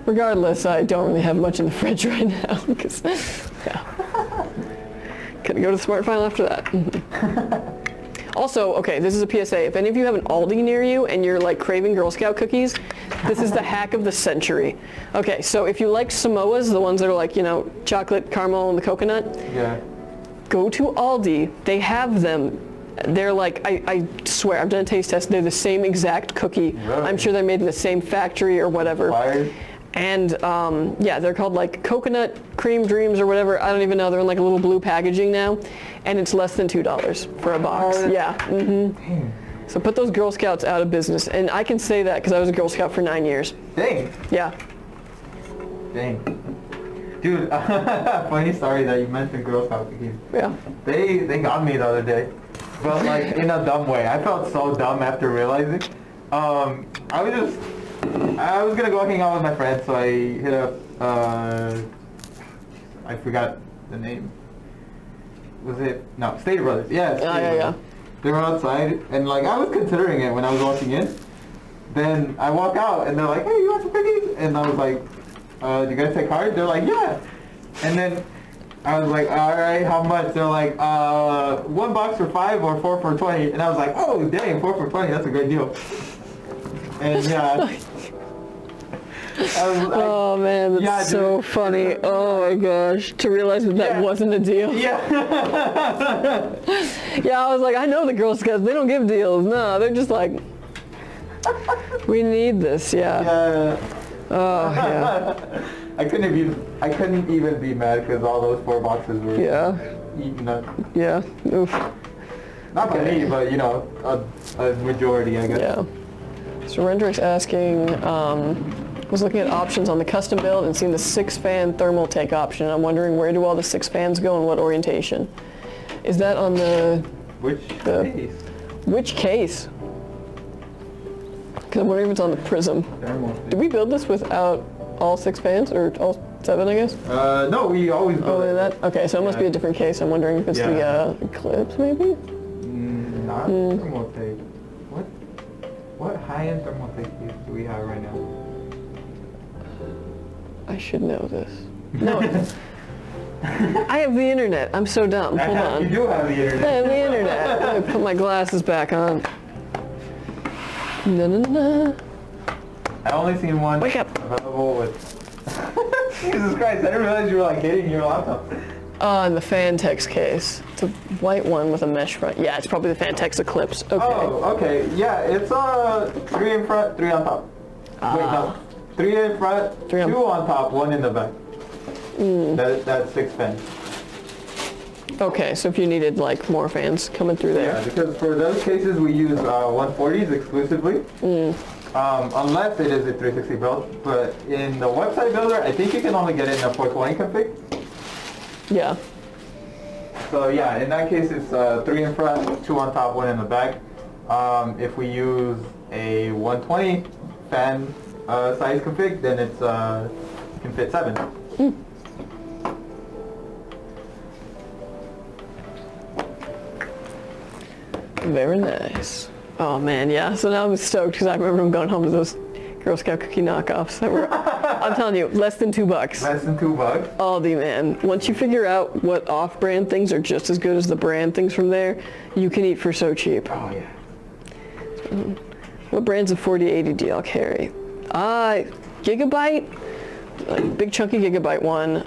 regardless, I don't really have much in the fridge right now, because, yeah. Couldn't go to the Smart & Final after that. Also, okay, this is a PSA. If any of you have an Aldi near you and you're like craving Girl Scout cookies, this is the hack of the century. Okay, so if you like Samoas, the ones that are like, you know, chocolate, caramel, and the coconut, go to Aldi. They have them. They're like, I swear, I've done a taste test. They're the same exact cookie. Really? I'm sure they're made in the same factory or whatever. Fire. And yeah, they're called like Coconut Cream Dreams or whatever. I don't even know. They're in like a little blue packaging now. And it's less than $2 for a box. Yeah. Dang. So put those Girl Scouts out of business. And I can say that because I was a Girl Scout for 9 years. Dang. Yeah. Dang. Dude, funny story that you mentioned Girl Scout cookies. Yeah. They got me the other day. But like in a dumb way. I felt so dumb after realizing. I was gonna go hang out with my friends, so I hit up, I forgot the name. Was it? No, State Brothers. Yeah, Yeah. They were outside, and like I was considering it when I was walking in. Then I walk out, and they're like, "Hey, you want some cookies?" And I was like, "Do you guys take cards?" They're like, "Yeah." And then I was like, "All right, how much?" They're like, "1 box for $5 or 4 for $20." And I was like, "Oh, dang, 4 for $20, that's a great deal." And yeah. Oh man, that's so funny. Oh my gosh, to realize that wasn't a deal. Yeah. Yeah, I was like, I know the Girl Scouts, they don't give deals. No, they're just like, we need this, yeah. Oh, yeah. I couldn't even be mad because all those 4 boxes were eaten up. Yeah. Oof. Not by me, but you know, a majority, I guess. Yeah. So Rendrick's asking, was looking at options on the custom build and seeing the 6-fan thermal take option. I'm wondering where do all the 6 fans go and what orientation? Is that on the... Case? Which case? Because I'm wondering if it's on the Prism. Did we build this without all 6 fans, or all 7, I guess? No, we always build that? Okay, so it must be a different case. I'm wondering if it's the Eclipse, maybe? Not thermal tape. What high-end thermal tape do we have right now? I should know this. No, I have the internet. I'm so dumb. Hold on. You do have the internet. I have the internet. Let me put my glasses back on. Na-na-na. I only seen one Wake up. available with... Jesus Christ, I didn't realize you were like hitting your laptop. In the Fantex case. It's a white one with a mesh front. Yeah, it's probably the Fantex Eclipse. Okay. Oh, okay. Yeah, it's 3 in front, 3 on top. Wait, no. 3 in front, 2 on top, 1 in the back. That's 6 fans. Okay, so if you needed like more fans coming through there. Yeah, because for those cases we use 140s exclusively. Unless it is a 360 build. But in the website builder, I think you can only get it in a 420 config. Yeah. So yeah, in that case it's 3 in front, 2 on top, 1 in the back. If we use a 120 fan size config, then it's can fit 7. Very nice. Oh man, yeah. So now I'm stoked because I remember I'm going home to those Girl Scout cookie knockoffs that were, I'm telling you, less than $2. Less than $2. Aldi, man. Once you figure out what off-brand things are just as good as the brand things from there, you can eat for so cheap. Oh yeah. What brands of 4080 do y'all carry? Gigabyte, like big chunky Gigabyte one.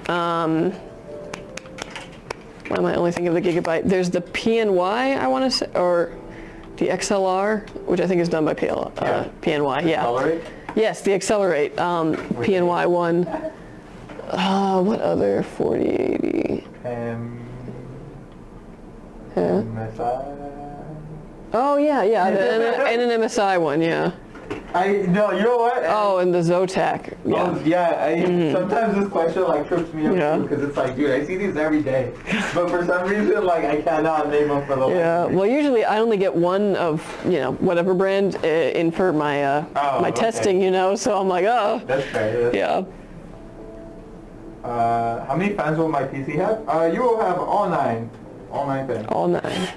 Why am I only thinking of the Gigabyte? There's the PNY, I want to say, or the XLR, which I think is done by PNY. Yeah. Accelerate? Yes, the Accelerate PNY one. What other 4080? MSI. Oh yeah, and an MSI one, yeah. No, you know what? Oh, and the Zotac. Yeah. Oh, yeah. Sometimes this question like trips me up too, because it's like, dude, I see these every day, but for some reason, like I cannot name them for the life. Yeah. Well, usually I only get one of whatever brand in for my my testing, so I'm like, oh. That's fair. Yeah. How many fans will my PC have? You will have all 9 fans. All 9.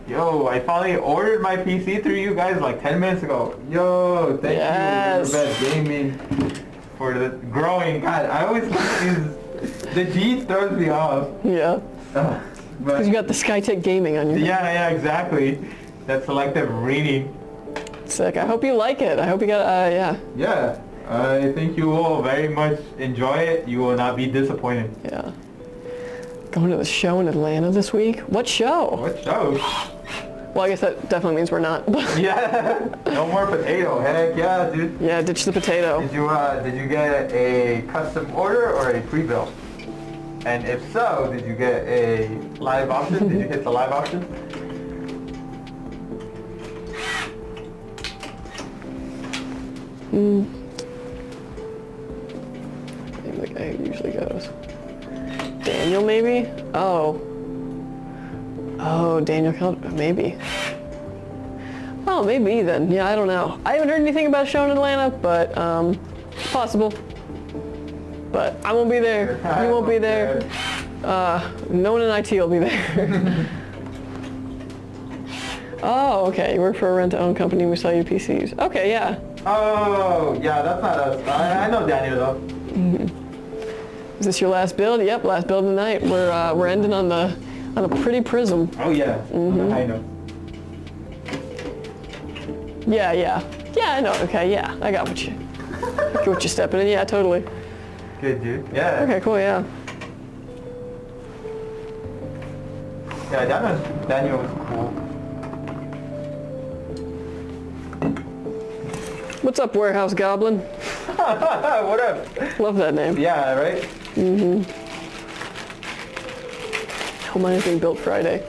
Yo, I finally ordered my PC through you guys like 10 minutes ago. Yo, thank you, SkyTech Gaming, for the growing. God, I always confuse. The G throws me off. Yeah. Because you got the SkyTech Gaming on your. Yeah, exactly. That selective reading. Sick. I hope you like it. I hope you got. Yeah. Yeah. I think you will very much enjoy it. You will not be disappointed. Yeah. Going to the show in Atlanta this week? What show? What show? Well, I guess that definitely means we're not. Yeah. No more potato. Heck yeah, dude. Yeah, ditch the potato. Did you get a custom order or a pre-built? And if so, did you get a live option? Did you hit the live option? Maybe the guy who usually goes. Daniel, maybe? Oh, Daniel, maybe. Oh, maybe then. Yeah, I don't know. I haven't heard anything about a show in Atlanta, but possible. But I won't be there. You won't be there. No one in IT will be there. Oh, okay. You work for a rent-to-own company. We sell you PCs. Okay, yeah. Oh, yeah. That's not us. I know Daniel though. Is this your last build? Yep, last build of the night. We're ending on a pretty Prism. Oh yeah. I know. Yeah, I know. Okay, yeah, I got what you're stepping in. Yeah, totally. Good, dude. Yeah. Okay, cool. Yeah. Yeah, Daniel was cool. What's up, Warehouse Goblin? What up? Love that name. Yeah, right? Hope mine is being built Friday.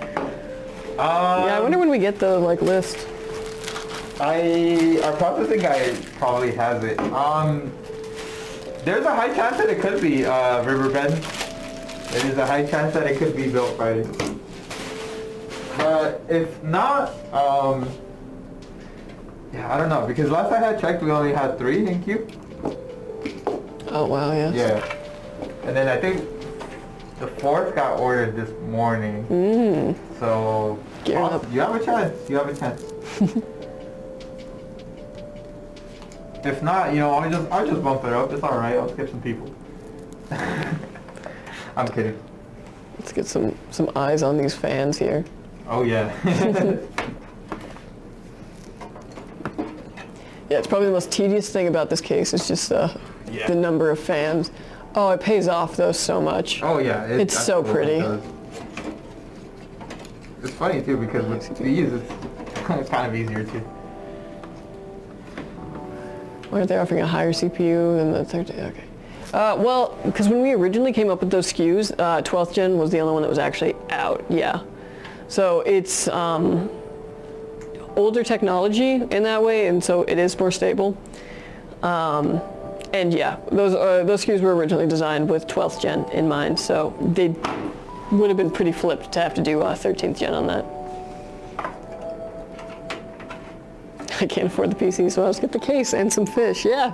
Yeah, I wonder when we get the like list. Our processing guy probably has it. There's a high chance that it could be Riverbend. There is a high chance that it could be built Friday. But if not, yeah, I don't know, because last I had checked, we only had 3 in Qube. Oh wow, yeah. Yeah. And then I think the 4th got ordered this morning. So Gear up. you have a chance. You have a chance. If not, you know, I'll just bump it up. It's all right. I'll skip some people. I'm kidding. Let's get some eyes on these fans here. Oh yeah. Yeah, it's probably the most tedious thing about this case. It's just the number of fans. Oh, it pays off though so much. Oh yeah. It's so pretty. It's funny too because with these, it's kind of easier too. Why aren't they offering a higher CPU than the 13? Okay. Well, because when we originally came up with those SKUs, 12th gen was the only one that was actually out. Yeah. So it's older technology in that way, and so it is more stable. And yeah, those SKUs were originally designed with 12th gen in mind, so they would have been pretty flipped to have to do 13th gen on that. I can't afford the PC, so I'll just get the case and some fish. Yeah.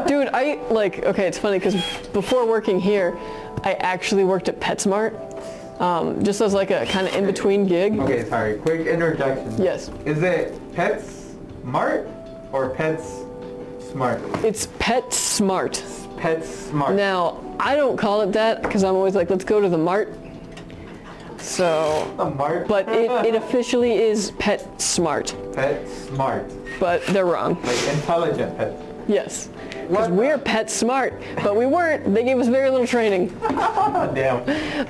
Dude, okay, it's funny because before working here, I actually worked at PetSmart, just as like a kind of in-between gig. Okay, sorry, quick interjection. Yes. Is it PetSmart or PetSmart? It's PetSmart. PetSmart. Now, I don't call it that because I'm always like, let's go to the mart. So, The Mart? but it officially is PetSmart. PetSmart. But they're wrong. Like intelligent pet. Yes. Because What? we're PetSmart, but we weren't. They gave us very little training. Damn.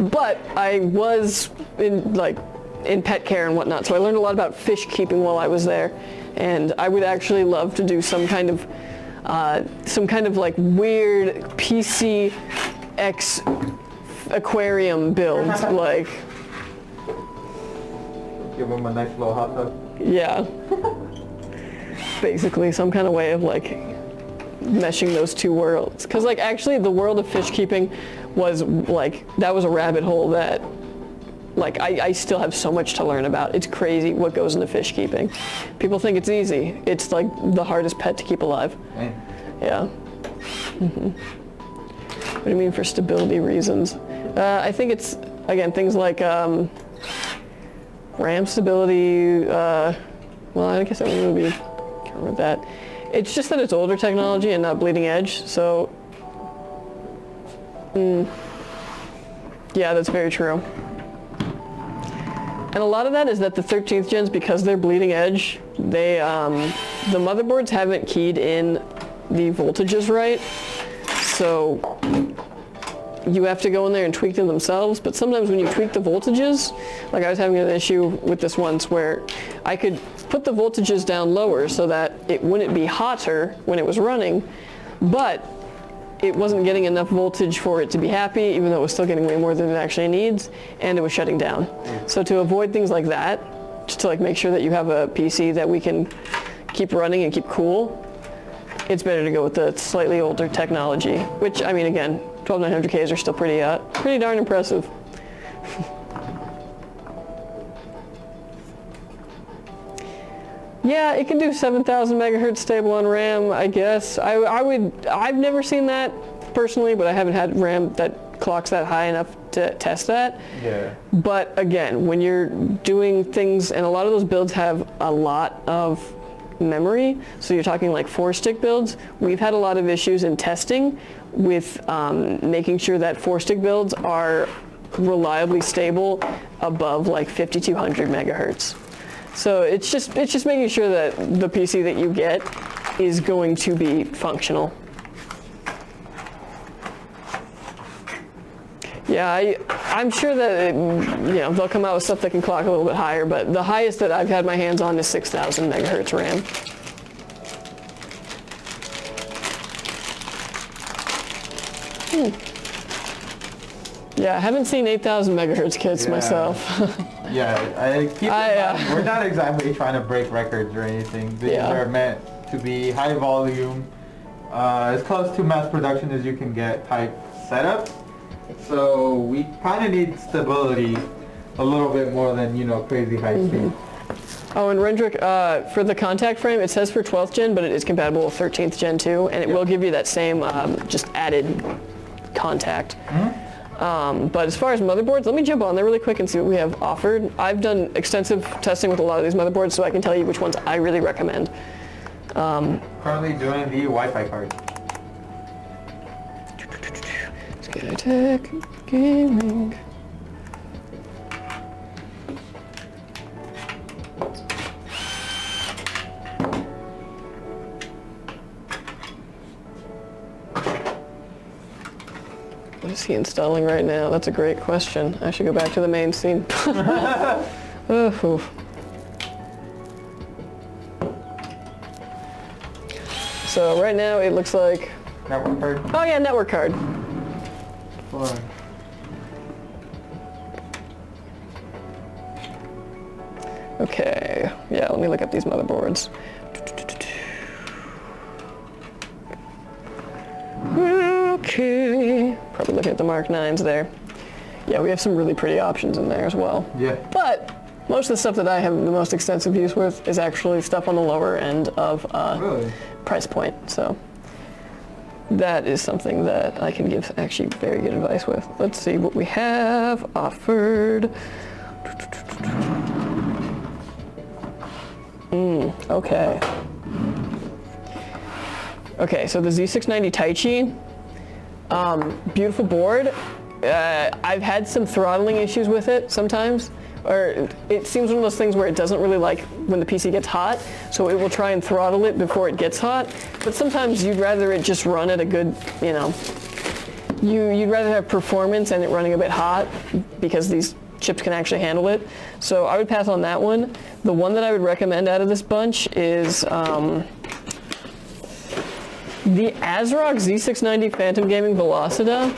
But I was in pet care and whatnot, so I learned a lot about fish keeping while I was there. And I would actually love to do some kind of like weird PCX aquarium build, like. Give them a nice little hot tub. Yeah. Basically, some kind of way of like meshing those two worlds. Because like actually the world of fish keeping was like, that was a rabbit hole that like I still have so much to learn about. It's crazy what goes into fish keeping. People think it's easy. It's like the hardest pet to keep alive. Man. Yeah. What do you mean for stability reasons? I think it's, again, things like RAM stability, well, I guess that would be covered that. It's just that it's older technology and not bleeding edge, so yeah, that's very true. And a lot of that is that the 13th gens, because they're bleeding edge, they the motherboards haven't keyed in the voltages right, so you have to go in there and tweak them themselves. But sometimes when you tweak the voltages, like I was having an issue with this once where I could put the voltages down lower so that it wouldn't be hotter when it was running, but it wasn't getting enough voltage for it to be happy, even though it was still getting way more than it actually needs, and it was shutting down. So to avoid things like that, just to like make sure that you have a PC that we can keep running and keep cool, it's better to go with the slightly older technology, which, I mean, again, 12900Ks are still pretty darn impressive. Yeah, it can do 7,000 megahertz stable on RAM, I guess. I've never seen that personally, but I haven't had RAM that clocks that high enough to test that. Yeah. But again, when you're doing things, and a lot of those builds have a lot of memory, so you're talking like 4-stick builds, we've had a lot of issues in testing with making sure that 4-stick builds are reliably stable above like 5200 megahertz. So it's just making sure that the PC that you get is going to be functional. Yeah, I'm sure that they'll come out with stuff that can clock a little bit higher, but the highest that I've had my hands on is 6,000 megahertz RAM. Yeah, I haven't seen 8,000 megahertz kits Yeah. myself. Yeah, keep in mind, we're not exactly trying to break records or anything. These Yeah. are meant to be high volume, as close to mass production as you can get type setup. So we kind of need stability a little bit more than, you know, crazy high speed. Oh, and Rendrick, for the contact frame, it says for 12th gen, but it is compatible with 13th gen too, and it will give you that same just added contact. But as far as motherboards, let me jump on there really quick and see what we have offered. I've done extensive testing with a lot of these motherboards, so I can tell you which ones I really recommend. Currently doing the Wi-Fi card. SkyTech Gaming. What is he installing right now? That's a great question. I should go back to the main scene. Oh. So right now it looks like, Network card. oh yeah, network card. Fine. Okay, yeah, let me look up these motherboards. Okay, probably looking at the Mark 9s there. Yeah, we have some really pretty options in there as well. Yeah. But most of the stuff that I have the most extensive use with is actually stuff on the lower end of Really? price point. So that is something that I can give actually very good advice with. Let's see what we have offered. Okay. Okay, so the Z690 Taichi, beautiful board. I've had some throttling issues with it sometimes, or it seems one of those things where it doesn't really like when the PC gets hot, so it will try and throttle it before it gets hot, but sometimes you'd rather it just run at a good, you know, you'd rather have performance and it running a bit hot because these chips can actually handle it. So I would pass on that one. The one that I would recommend out of this bunch is the ASRock Z690 Phantom Gaming Velocita.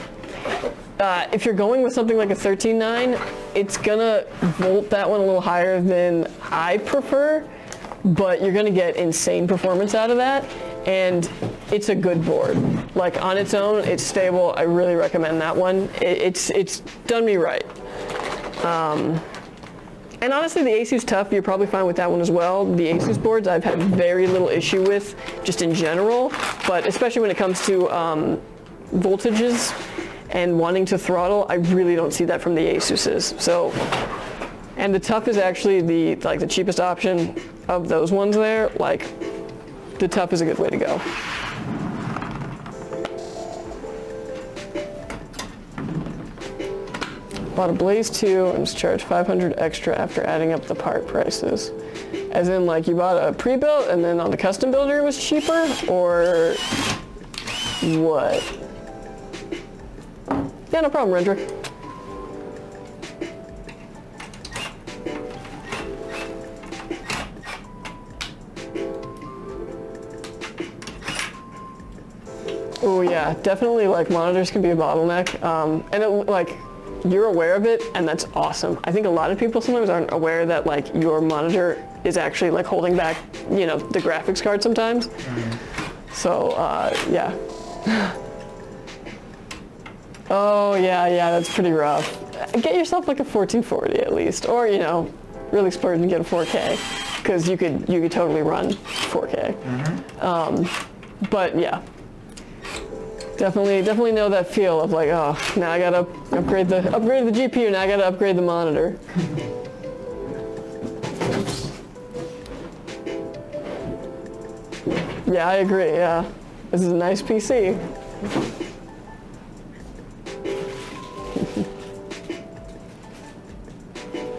If you're going with something like a 13.9, it's gonna volt that one a little higher than I prefer, but you're gonna get insane performance out of that, and it's a good board. Like on its own, it's stable. I really recommend that one. It's done me right. And honestly, the Asus TUF, you're probably fine with that one as well. The Asus boards I've had very little issue with, just in general, but especially when it comes to voltages and wanting to throttle, I really don't see that from the Asuses. So, and the TUF is actually the cheapest option of those ones there. Like, the TUF is a good way to go. Bought a Blaze 2 and was charged $500 extra after adding up the part prices. As in, like, you bought a pre-built and then on the custom builder it was cheaper, or what? Yeah, no problem, Rendrick. Oh yeah, definitely, like, monitors can be a bottleneck, and it, like, you're aware of it, and that's awesome. I think a lot of people sometimes aren't aware that, like, your monitor is actually, like, holding back, you know, the graphics card sometimes. So, yeah. Oh, yeah, that's pretty rough. Get yourself, like, a 1440 at least, or, you know, really splurge and get a 4K, because you could totally run 4K. But, yeah. Definitely know that feel of like, oh, now I gotta upgrade the GPU, now I gotta upgrade the monitor. Yeah, I agree, yeah. This is a nice PC.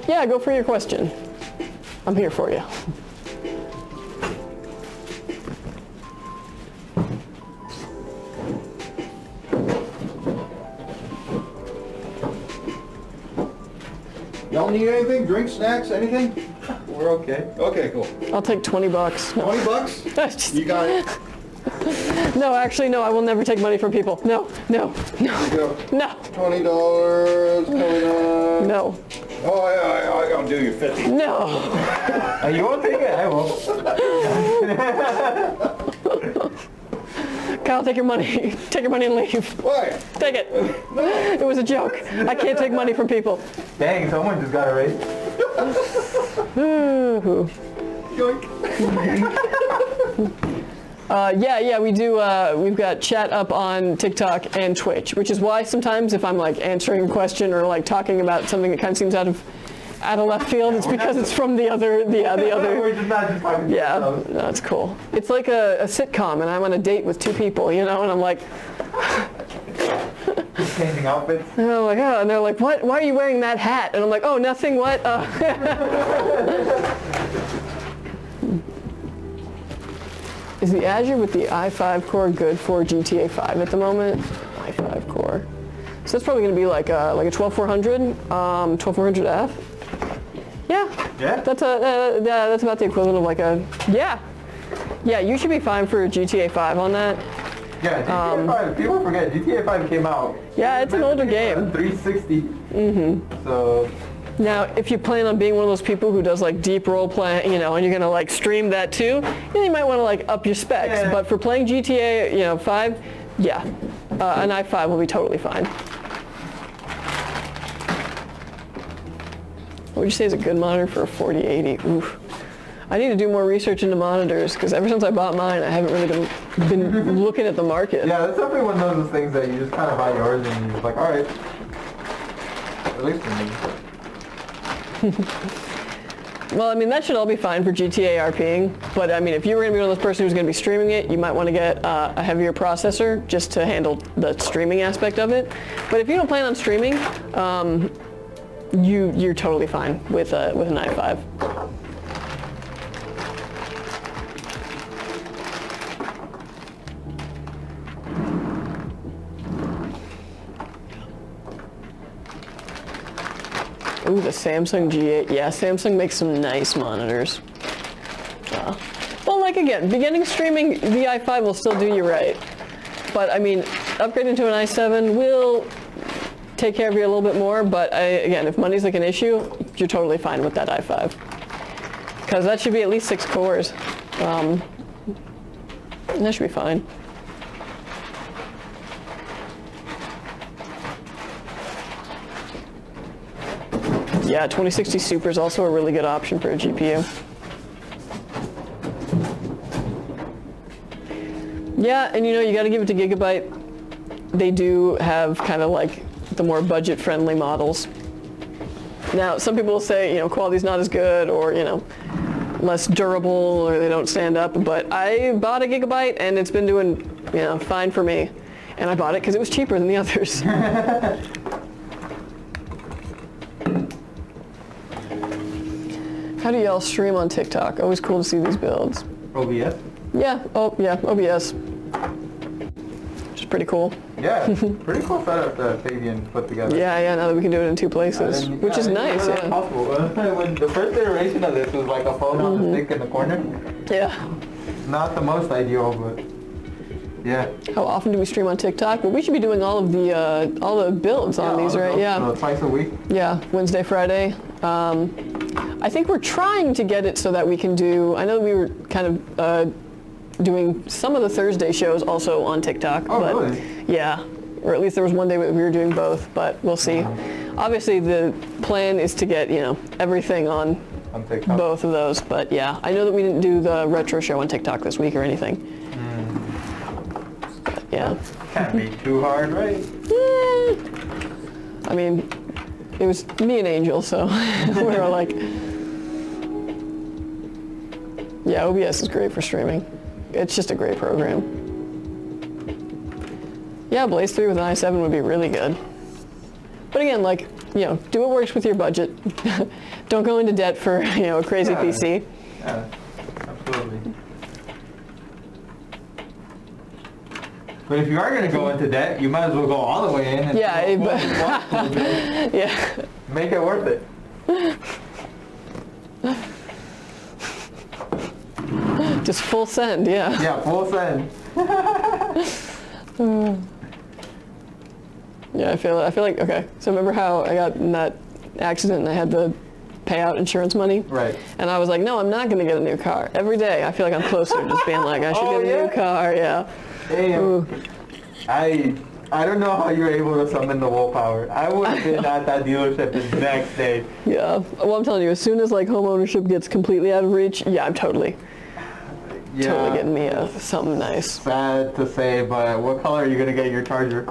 Yeah, go for your question. I'm here for you. Y'all need anything? Drinks, snacks, anything? We're okay. Okay, cool. I'll take $20. No. 20 bucks? You got it. No, actually, no, I will never take money from people. No, no, no, Go. no, $20 coming up. no, Oh, yeah, I'll do you 50. no. You won't take it? I won't. Kyle, take your money. Take your money and leave. Why? Take it. It was a joke. I can't take money from people. Dang, someone just got a raise. Ooh. Yeah, we do. We've got chat up on TikTok and Twitch, which is why sometimes if I'm like answering a question or like talking about something that kind of seems out of left field, it's because it's from the other. We're just not just talking Yeah, about no, that's cool. It's like a sitcom, and I'm on a date with two people, you know, and I'm like, changing outfits. and I'm like, oh, and they're like, what? Why are you wearing that hat? And I'm like, oh, nothing. What? Is the Azure with the i5 core good for GTA 5 at the moment? i5 core. So that's probably going to be like a 12400, 12400F. Yeah. Yeah? That's about the equivalent of like a, yeah. Yeah, you should be fine for a GTA 5 on that. Yeah, GTA 5, people forget, GTA 5 came out. Yeah, it's an older game. 360. Mm-hmm. So... Now, if you plan on being one of those people who does like deep role play, you know, and you're gonna like stream that too, you might want to like up your specs. Yeah. But for playing GTA, 5, yeah, an i5 will be totally fine. What would you say is a good monitor for a 4080? Oof. I need to do more research into monitors because ever since I bought mine, I haven't really been looking at the market. Yeah, that's definitely one of those things that you just kind of buy yours and you're just like, all right, at least for me. Well, I mean, that should all be fine for GTA RPing, but I mean, if you were going to be one of those person who's going to be streaming it, you might want to get a heavier processor just to handle the streaming aspect of it. But if you don't plan on streaming, you're totally fine with an i5. Ooh, the Samsung G8. Yeah, Samsung makes some nice monitors. Well, like again, beginning streaming, the i5 will still do you right. But I mean, upgrading to an i7 will take care of you a little bit more, but again, if money's like an issue, you're totally fine with that i5. Because that should be at least 6 cores. And that should be fine. Yeah, 2060 Super is also a really good option for a GPU. Yeah, and you got to give it to Gigabyte. They do have kind of like the more budget-friendly models. Now, some people will say, quality's not as good or, less durable or they don't stand up, but I bought a Gigabyte and it's been doing, fine for me. And I bought it because it was cheaper than the others. How do y'all stream on TikTok? Always cool to see these builds. OBS? Yeah, OBS. Which is pretty cool. Yeah, pretty cool setup that Fabian put together. Yeah, now that we can do it in 2 places, which is nice, yeah. Possible. When the first iteration of this was like a phone on the stick in the corner. Yeah. Not the most ideal, but yeah. How often do we stream on TikTok? Well, we should be doing all the builds on these, right? Yeah. Twice a week. Yeah, Wednesday, Friday. I think we're trying to get it so that we can do, I know we were kind of doing some of the Thursday shows also on TikTok. Oh, but really? Yeah, or at least there was one day we were doing both, but we'll see. Obviously the plan is to get, everything on TikTok. Both of those, but yeah, I know that we didn't do the retro show on TikTok this week or anything. But, yeah. Can't be too hard, right? I mean, it was me and Angel, so we were like, yeah, OBS is great for streaming. It's just a great program. Yeah, Blaze 3 with an i7 would be really good. But again, like, do what works with your budget. Don't go into debt for, a crazy PC. Yeah, absolutely. But if you are going to go into debt, you might as well go all the way in and yeah. Make it worth it. Just full send, yeah. Yeah, full send. Yeah, I feel like, okay, so remember how I got in that accident and I had to pay out insurance money? Right. And I was like, no, I'm not going to get a new car. Every day I feel like I'm closer to just being like, I should get a new car, yeah. Damn. I don't know how you were able to summon the willpower. I would have been at that dealership the next day. Yeah, well, I'm telling you, as soon as like home ownership gets completely out of reach, yeah, I'm totally getting me something nice. Sad to say, but what color are you gonna get your Charger?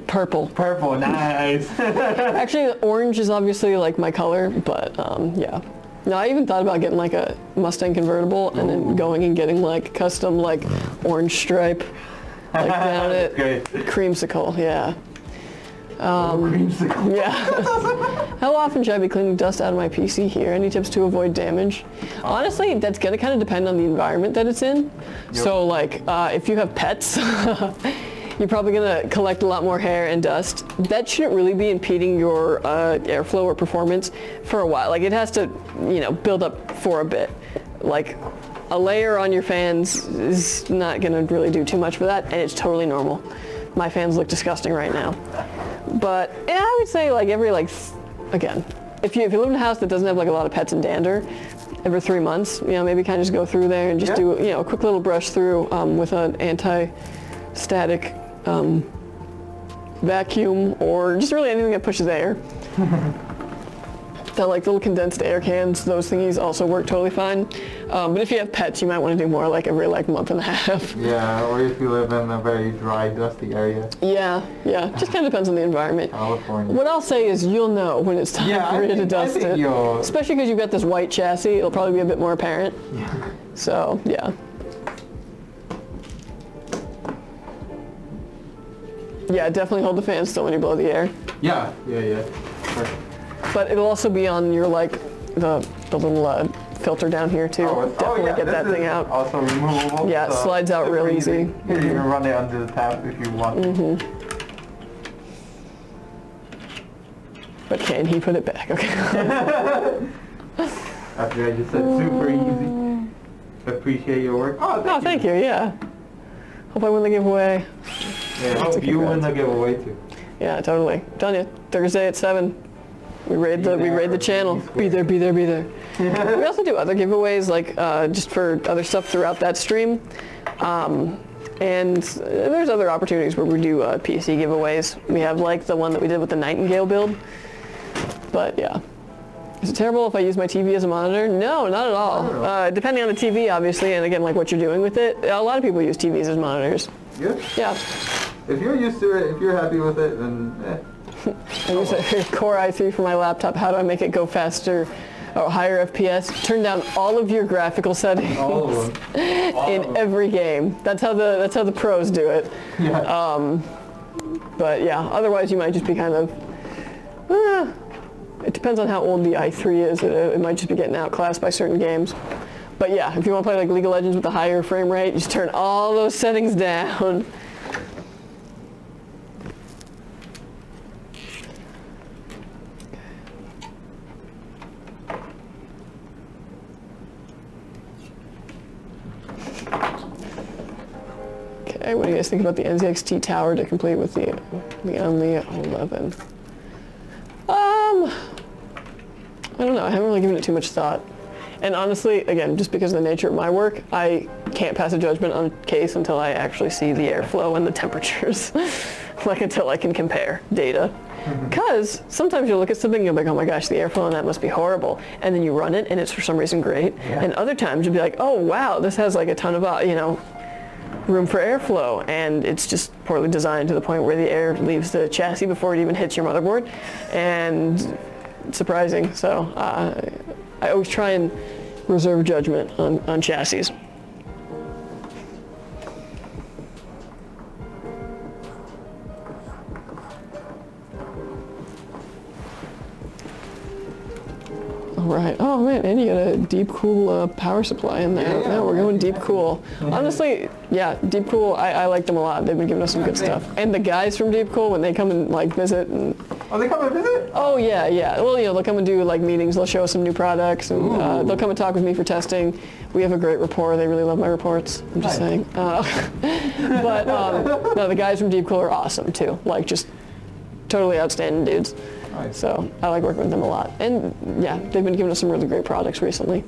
Purple. Purple, nice. Actually, orange is obviously like my color, but yeah. No, I even thought about getting like a Mustang convertible and then going and getting like custom like orange stripe like down it. Great. Creamsicle, yeah. Creamsicle. Yeah. How often should I be cleaning dust out of my PC here? Any tips to avoid damage? Honestly, that's gonna kind of depend on the environment that it's in. Yep. So like, if you have pets, you're probably gonna collect a lot more hair and dust. That shouldn't really be impeding your airflow or performance for a while. Like it has to, you know, build up for a bit. Like a layer on your fans is not gonna really do too much for that, and it's totally normal. My fans look disgusting right now. But yeah, I would say like every again, if you live in a house that doesn't have like a lot of pets and dander, every 3 months, you know, maybe kind of just go through there and just do, you know, a quick little brush through with an anti-static vacuum or just really anything that pushes air. That like little condensed air cans, those thingies also work totally fine. But if you have pets, you might want to do more like every like month and a half. Yeah, or if you live in a very dry, dusty area. Yeah, just kind of depends on the environment. California. What I'll say is you'll know when it's time for you to dust it. Especially because you've got this white chassis, it'll probably be a bit more apparent. Yeah. So, yeah. Yeah, definitely hold the fan still when you blow the air. Yeah. Sure. But it'll also be on your like the little filter down here too. Definitely get that thing out. Also removable. Yeah, it slides out real easy. You can run it under the tap if you want. But can he put it back? Okay. After I just said super easy. Appreciate your work. Oh, thank you. Yeah. Hope I win the giveaway. Yeah, hope you win the giveaway too. Yeah, totally. I'm telling you, Thursday at 7. We raid the channel. Be there. We also do other giveaways, like just for other stuff throughout that stream. And there's other opportunities where we do PC giveaways. We have like the one that we did with the Nightingale build. But yeah. Is it terrible if I use my TV as a monitor? No, not at all. Depending on the TV, obviously, and again, like what you're doing with it. A lot of people use TVs as monitors. Good. Yeah. If you're used to it, if you're happy with it, then I use a Core i3 for my laptop. How do I make it go faster or higher FPS? Turn down all of your graphical settings. All of them. In every game. That's how the pros do it. Yeah. But yeah, otherwise you might just be kind of. It depends on how old the i3 is. It might just be getting outclassed by certain games. But yeah, if you want to play like League of Legends with a higher frame rate, just turn all those settings down. Okay, what do you guys think about the NZXT tower to complete with the Only 11? I don't know. I haven't really given it too much thought. And honestly, again, just because of the nature of my work, I can't pass a judgment on a case until I actually see the airflow and the temperatures. Like until I can compare data. Because sometimes you'll look at something and you'll be like, oh my gosh, the airflow on that must be horrible. And then you run it and it's for some reason great. Yeah. And other times you'll be like, oh wow, this has like a ton of, room for airflow. And it's just poorly designed to the point where the air leaves the chassis before it even hits your motherboard. And it's surprising. So I always try and reserve judgment on chassis. Right. Oh man, and you got a deep cool power supply in there. Yeah, we're going deep cool. Honestly, yeah, deep cool. I like them a lot. They've been giving us some good stuff. And the guys from Deep Cool, when they come and like visit and Oh, they come and visit? Oh yeah, yeah. Well, you know, they'll come and do like meetings. They'll show us some new products, and they'll come and talk with me for testing. We have a great rapport. They really love my reports. I'm just saying. But no, the guys from Deep Cool are awesome too. Like just totally outstanding dudes. Nice. So I like working with them a lot. And yeah, they've been giving us some really great products recently.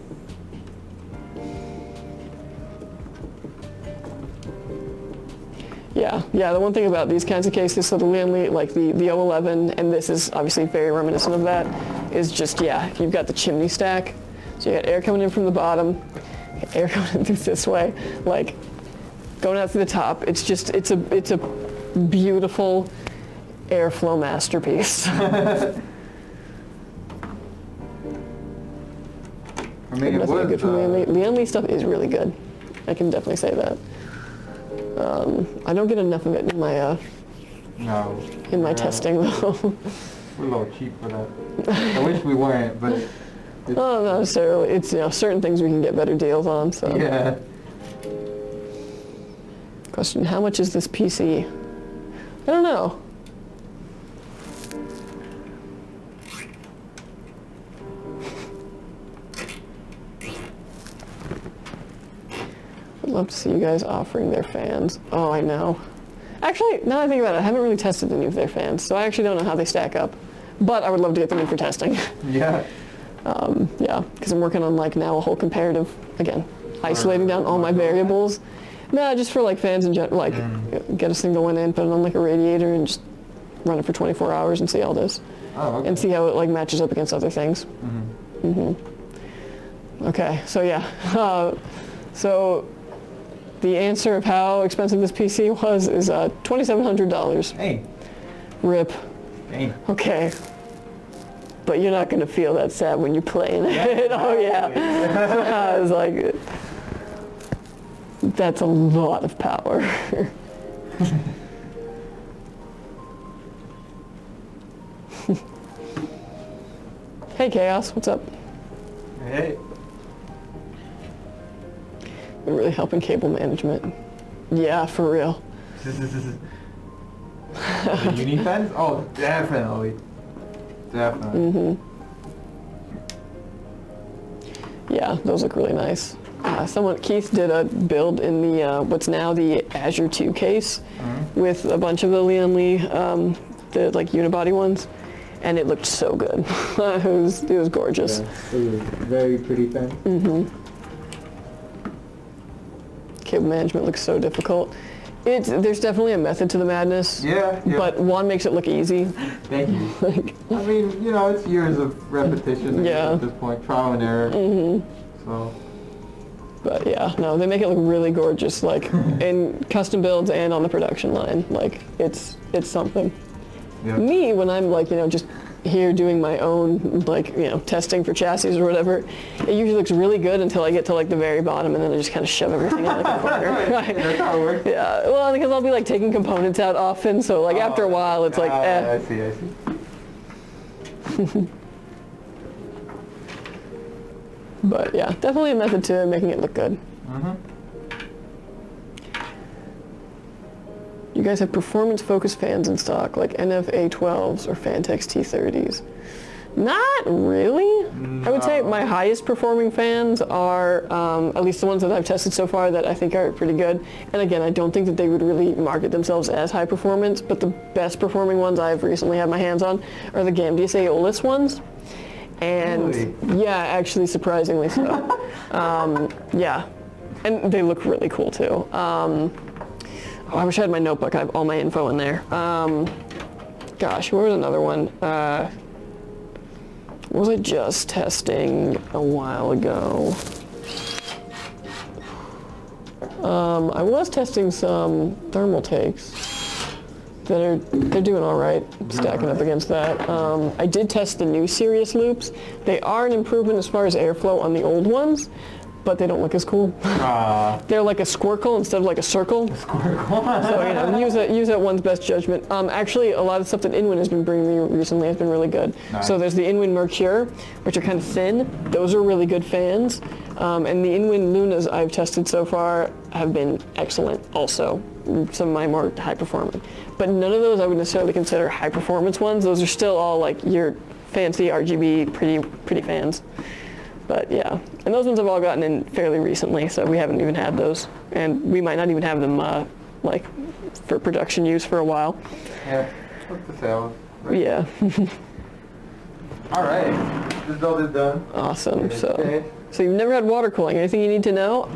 Yeah, the one thing about these kinds of cases, so the Lian like the 011, and this is obviously very reminiscent of that, is just, yeah, you've got the chimney stack. So you got air coming in from the bottom, air coming in through this way, like going out through the top. It's just, it's a beautiful airflow masterpiece. I mean, it was, good for Lian Li stuff is really good. I can definitely say that. I don't get enough of it in my testing though. We're a little cheap for that. I wish we weren't, but. Oh, not necessarily. It's, you know, certain things we can get better deals on. So. Yeah. Question: how much is this PC? I don't know. I'd love to see you guys offering their fans. Oh, I know. Actually, now that I think about it, I haven't really tested any of their fans, so I actually don't know how they stack up. But I would love to get them in for testing. Yeah. Yeah, because I'm working on like now a whole comparative, again, isolating down all my variables. No, just for like fans in general, like get a single one in, put it on like a radiator and just run it for 24 hours and see how it is. Oh, okay. And see how it like matches up against other things. Okay, so yeah. So the answer of how expensive this PC was is $2,700. Hey. RIP. Hey. Okay. But you're not going to feel that sad when you're playing it. Oh yeah. I was like, that's a lot of power. Hey Chaos, what's up? Hey. Been really helping cable management. Yeah, for real. The uni fans? Oh, definitely. Definitely. Yeah, those look really nice. Keith did a build in the what's now the Azure 2 case with a bunch of the Lian Li, the like unibody ones, and it looked so good. it was gorgeous. Yeah, it was a very pretty fan. Cable management looks so difficult. There's definitely a method to the madness. Yeah. But one makes it look easy. Thank you. I mean, you know, it's years of repetition at this point, trial and error. So. But yeah, no, they make it look really gorgeous, like in custom builds and on the production line. Like it's something. Yeah. Me, when I'm like, you know, just here doing my own, like, you know, testing for chassis or whatever, it usually looks really good until I get to like the very bottom, and then I just kind of shove everything in like a corner. Right. That's how it works. Yeah, well, because I'll be like taking components out often, so like after a while it's like, I see. But yeah, definitely a method to making it look good. You guys have performance-focused fans in stock, like NF-A12s or Fantex T30s. Not really. No. I would say my highest performing fans are, at least the ones that I've tested so far that I think are pretty good. And again, I don't think that they would really market themselves as high performance, but the best performing ones I've recently had my hands on are the Gamdius Aeolus ones. And really? Yeah, actually surprisingly so. Yeah, and they look really cool too. Oh, I wish I had my notebook. I have all my info in there. Gosh, where was another one? What was I just testing a while ago? I was testing some thermal takes they're doing all right, stacking up against that. I did test the new Sirius loops. They are an improvement as far as airflow on the old ones, but they don't look as cool. They're like a squircle instead of like a circle. So, you know, use that one's best judgment. Actually, a lot of stuff that Inwin has been bringing me recently has been really good. Nice. So there's the Inwin Mercure, which are kind of thin. Those are really good fans. And the Inwin Lunas I've tested so far have been excellent also. some of my more high performing. But none of those I would necessarily consider high performance ones. Those are still all like your fancy RGB pretty fans. But yeah, and those ones have all gotten in fairly recently, so we haven't even had those, and we might not even have them like for production use for a while. Yeah, what's the sales? Yeah. All right, this build is done. Awesome. So you've never had water cooling. Anything you need to know?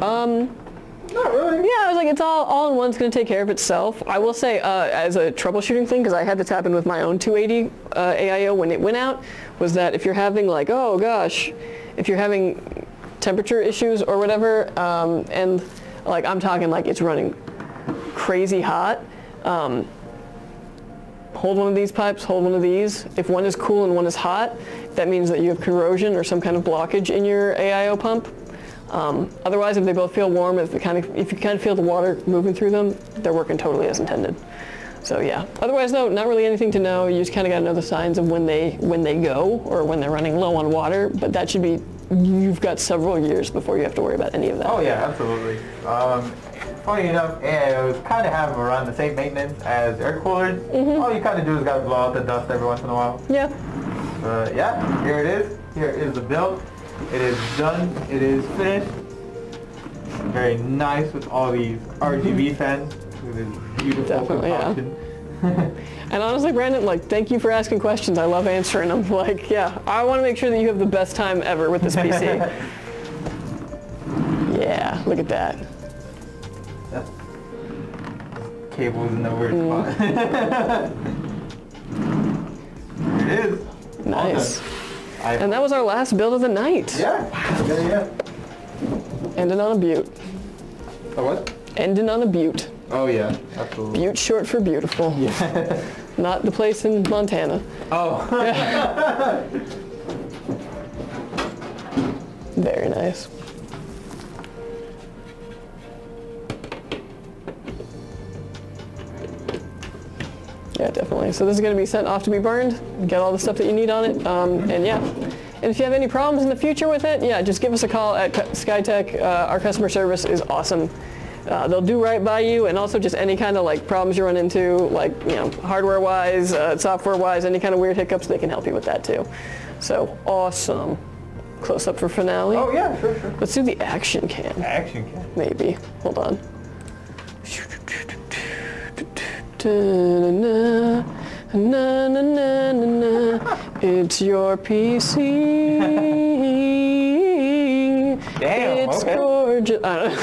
Not really. Yeah, I was like, it's all in one's going to take care of itself. I will say, as a troubleshooting thing, because I had this happen with my own 280 AIO when it went out, was that if you're having like, oh gosh, if you're having temperature issues or whatever, and like I'm talking like it's running crazy hot, hold one of these pipes, hold one of these. If one is cool and one is hot, that means that you have corrosion or some kind of blockage in your AIO pump. Otherwise, if they both feel warm, if you kind of feel the water moving through them, they're working totally as intended. So yeah. Otherwise, though, not really anything to know. You just kind of got to know the signs of when they go or when they're running low on water. But that should be, you've got several years before you have to worry about any of that. Oh yeah, absolutely. Funny enough, AIOs kind of have around the same maintenance as air coolers. All you kind of do is got to blow out the dust every once in a while. Yeah. Yeah, here it is. Here is the build. It is done. It is finished. Very nice with all these RGB fans. With this beautiful Definitely, concoction. And honestly, Brandon, like, thank you for asking questions. I love answering them. Like, yeah, I want to make sure that you have the best time ever with this PC. Yeah, look at that. Cables in the weird spot. Here it is. Nice. And that was our last build of the night. Yeah. Yeah. Ending on a butte. A what? Ending on a butte. Oh yeah, absolutely. Butte short for beautiful. Yeah. Not the place in Montana. Oh. Very nice. Yeah, definitely. So this is going to be sent off to be burned. Get all the stuff that you need on it. And yeah. And if you have any problems in the future with it, yeah, just give us a call at SkyTech. Our customer service is awesome. They'll do right by you, and also just any kind of like problems you run into, like, you know, hardware-wise, software-wise, any kind of weird hiccups, they can help you with that too. So awesome. Close up for finale. Oh yeah, sure. Let's do the action cam. Action cam. Maybe. Hold on. Na, na, na, na, na. It's your PC. Damn, it's okay. gorgeous. I don't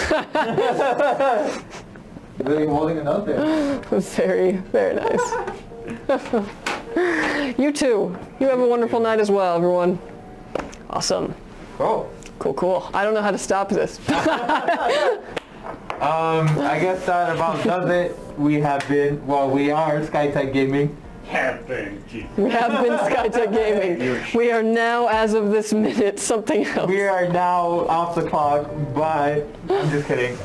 know. Really holding it out there. Very, very nice. You too. You have a wonderful night as well, everyone. Awesome. Cool. Cool. I don't know how to stop this. I guess that about does it. We are SkyTech Gaming. We have been SkyTech Gaming. We are now, as of this minute, something else. We are now off the clock. Bye. I'm just kidding.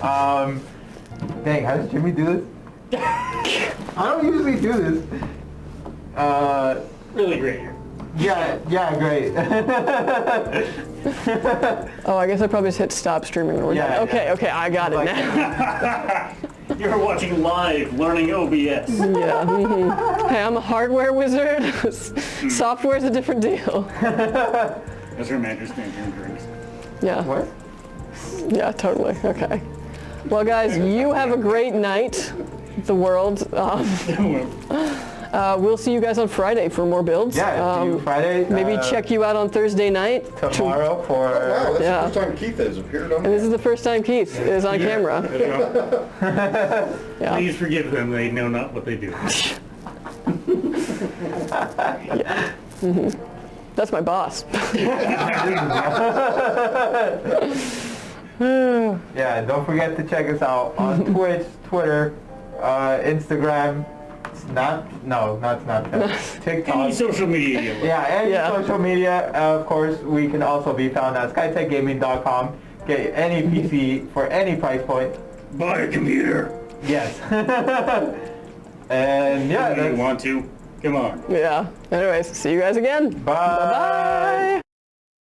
Dang, how does Jimmy do this? I don't usually do this. Really great. Yeah, great. Oh, I guess I probably just hit stop streaming. Yeah, okay, I got it now. You're watching live, learning OBS. Yeah. Hey, I'm a hardware wizard. Software's a different deal. That's her Manager's standing drinks. Yeah. What? Yeah, totally. Okay. Well, guys, you have a great night, the world. We'll see you guys on Friday for more builds. Yeah, see you Friday. Maybe check you out on Thursday night. Tomorrow for... Wow, that's Yeah. the first time Keith has appeared on And this is the first time Keith is on camera. Yeah. Please forgive them, they know not what they do. Yeah. That's my boss. Yeah, don't forget to check us out on Twitch, Twitter, Instagram, not Snapchat, TikTok. Any social media. Yeah, and Yeah. social media. Of course, we can also be found at skytechgaming.com. Get any PC for any price point. Buy a computer. Yes. And yeah, If you want to, come on. Yeah. Anyways, see you guys again. bye. Bye.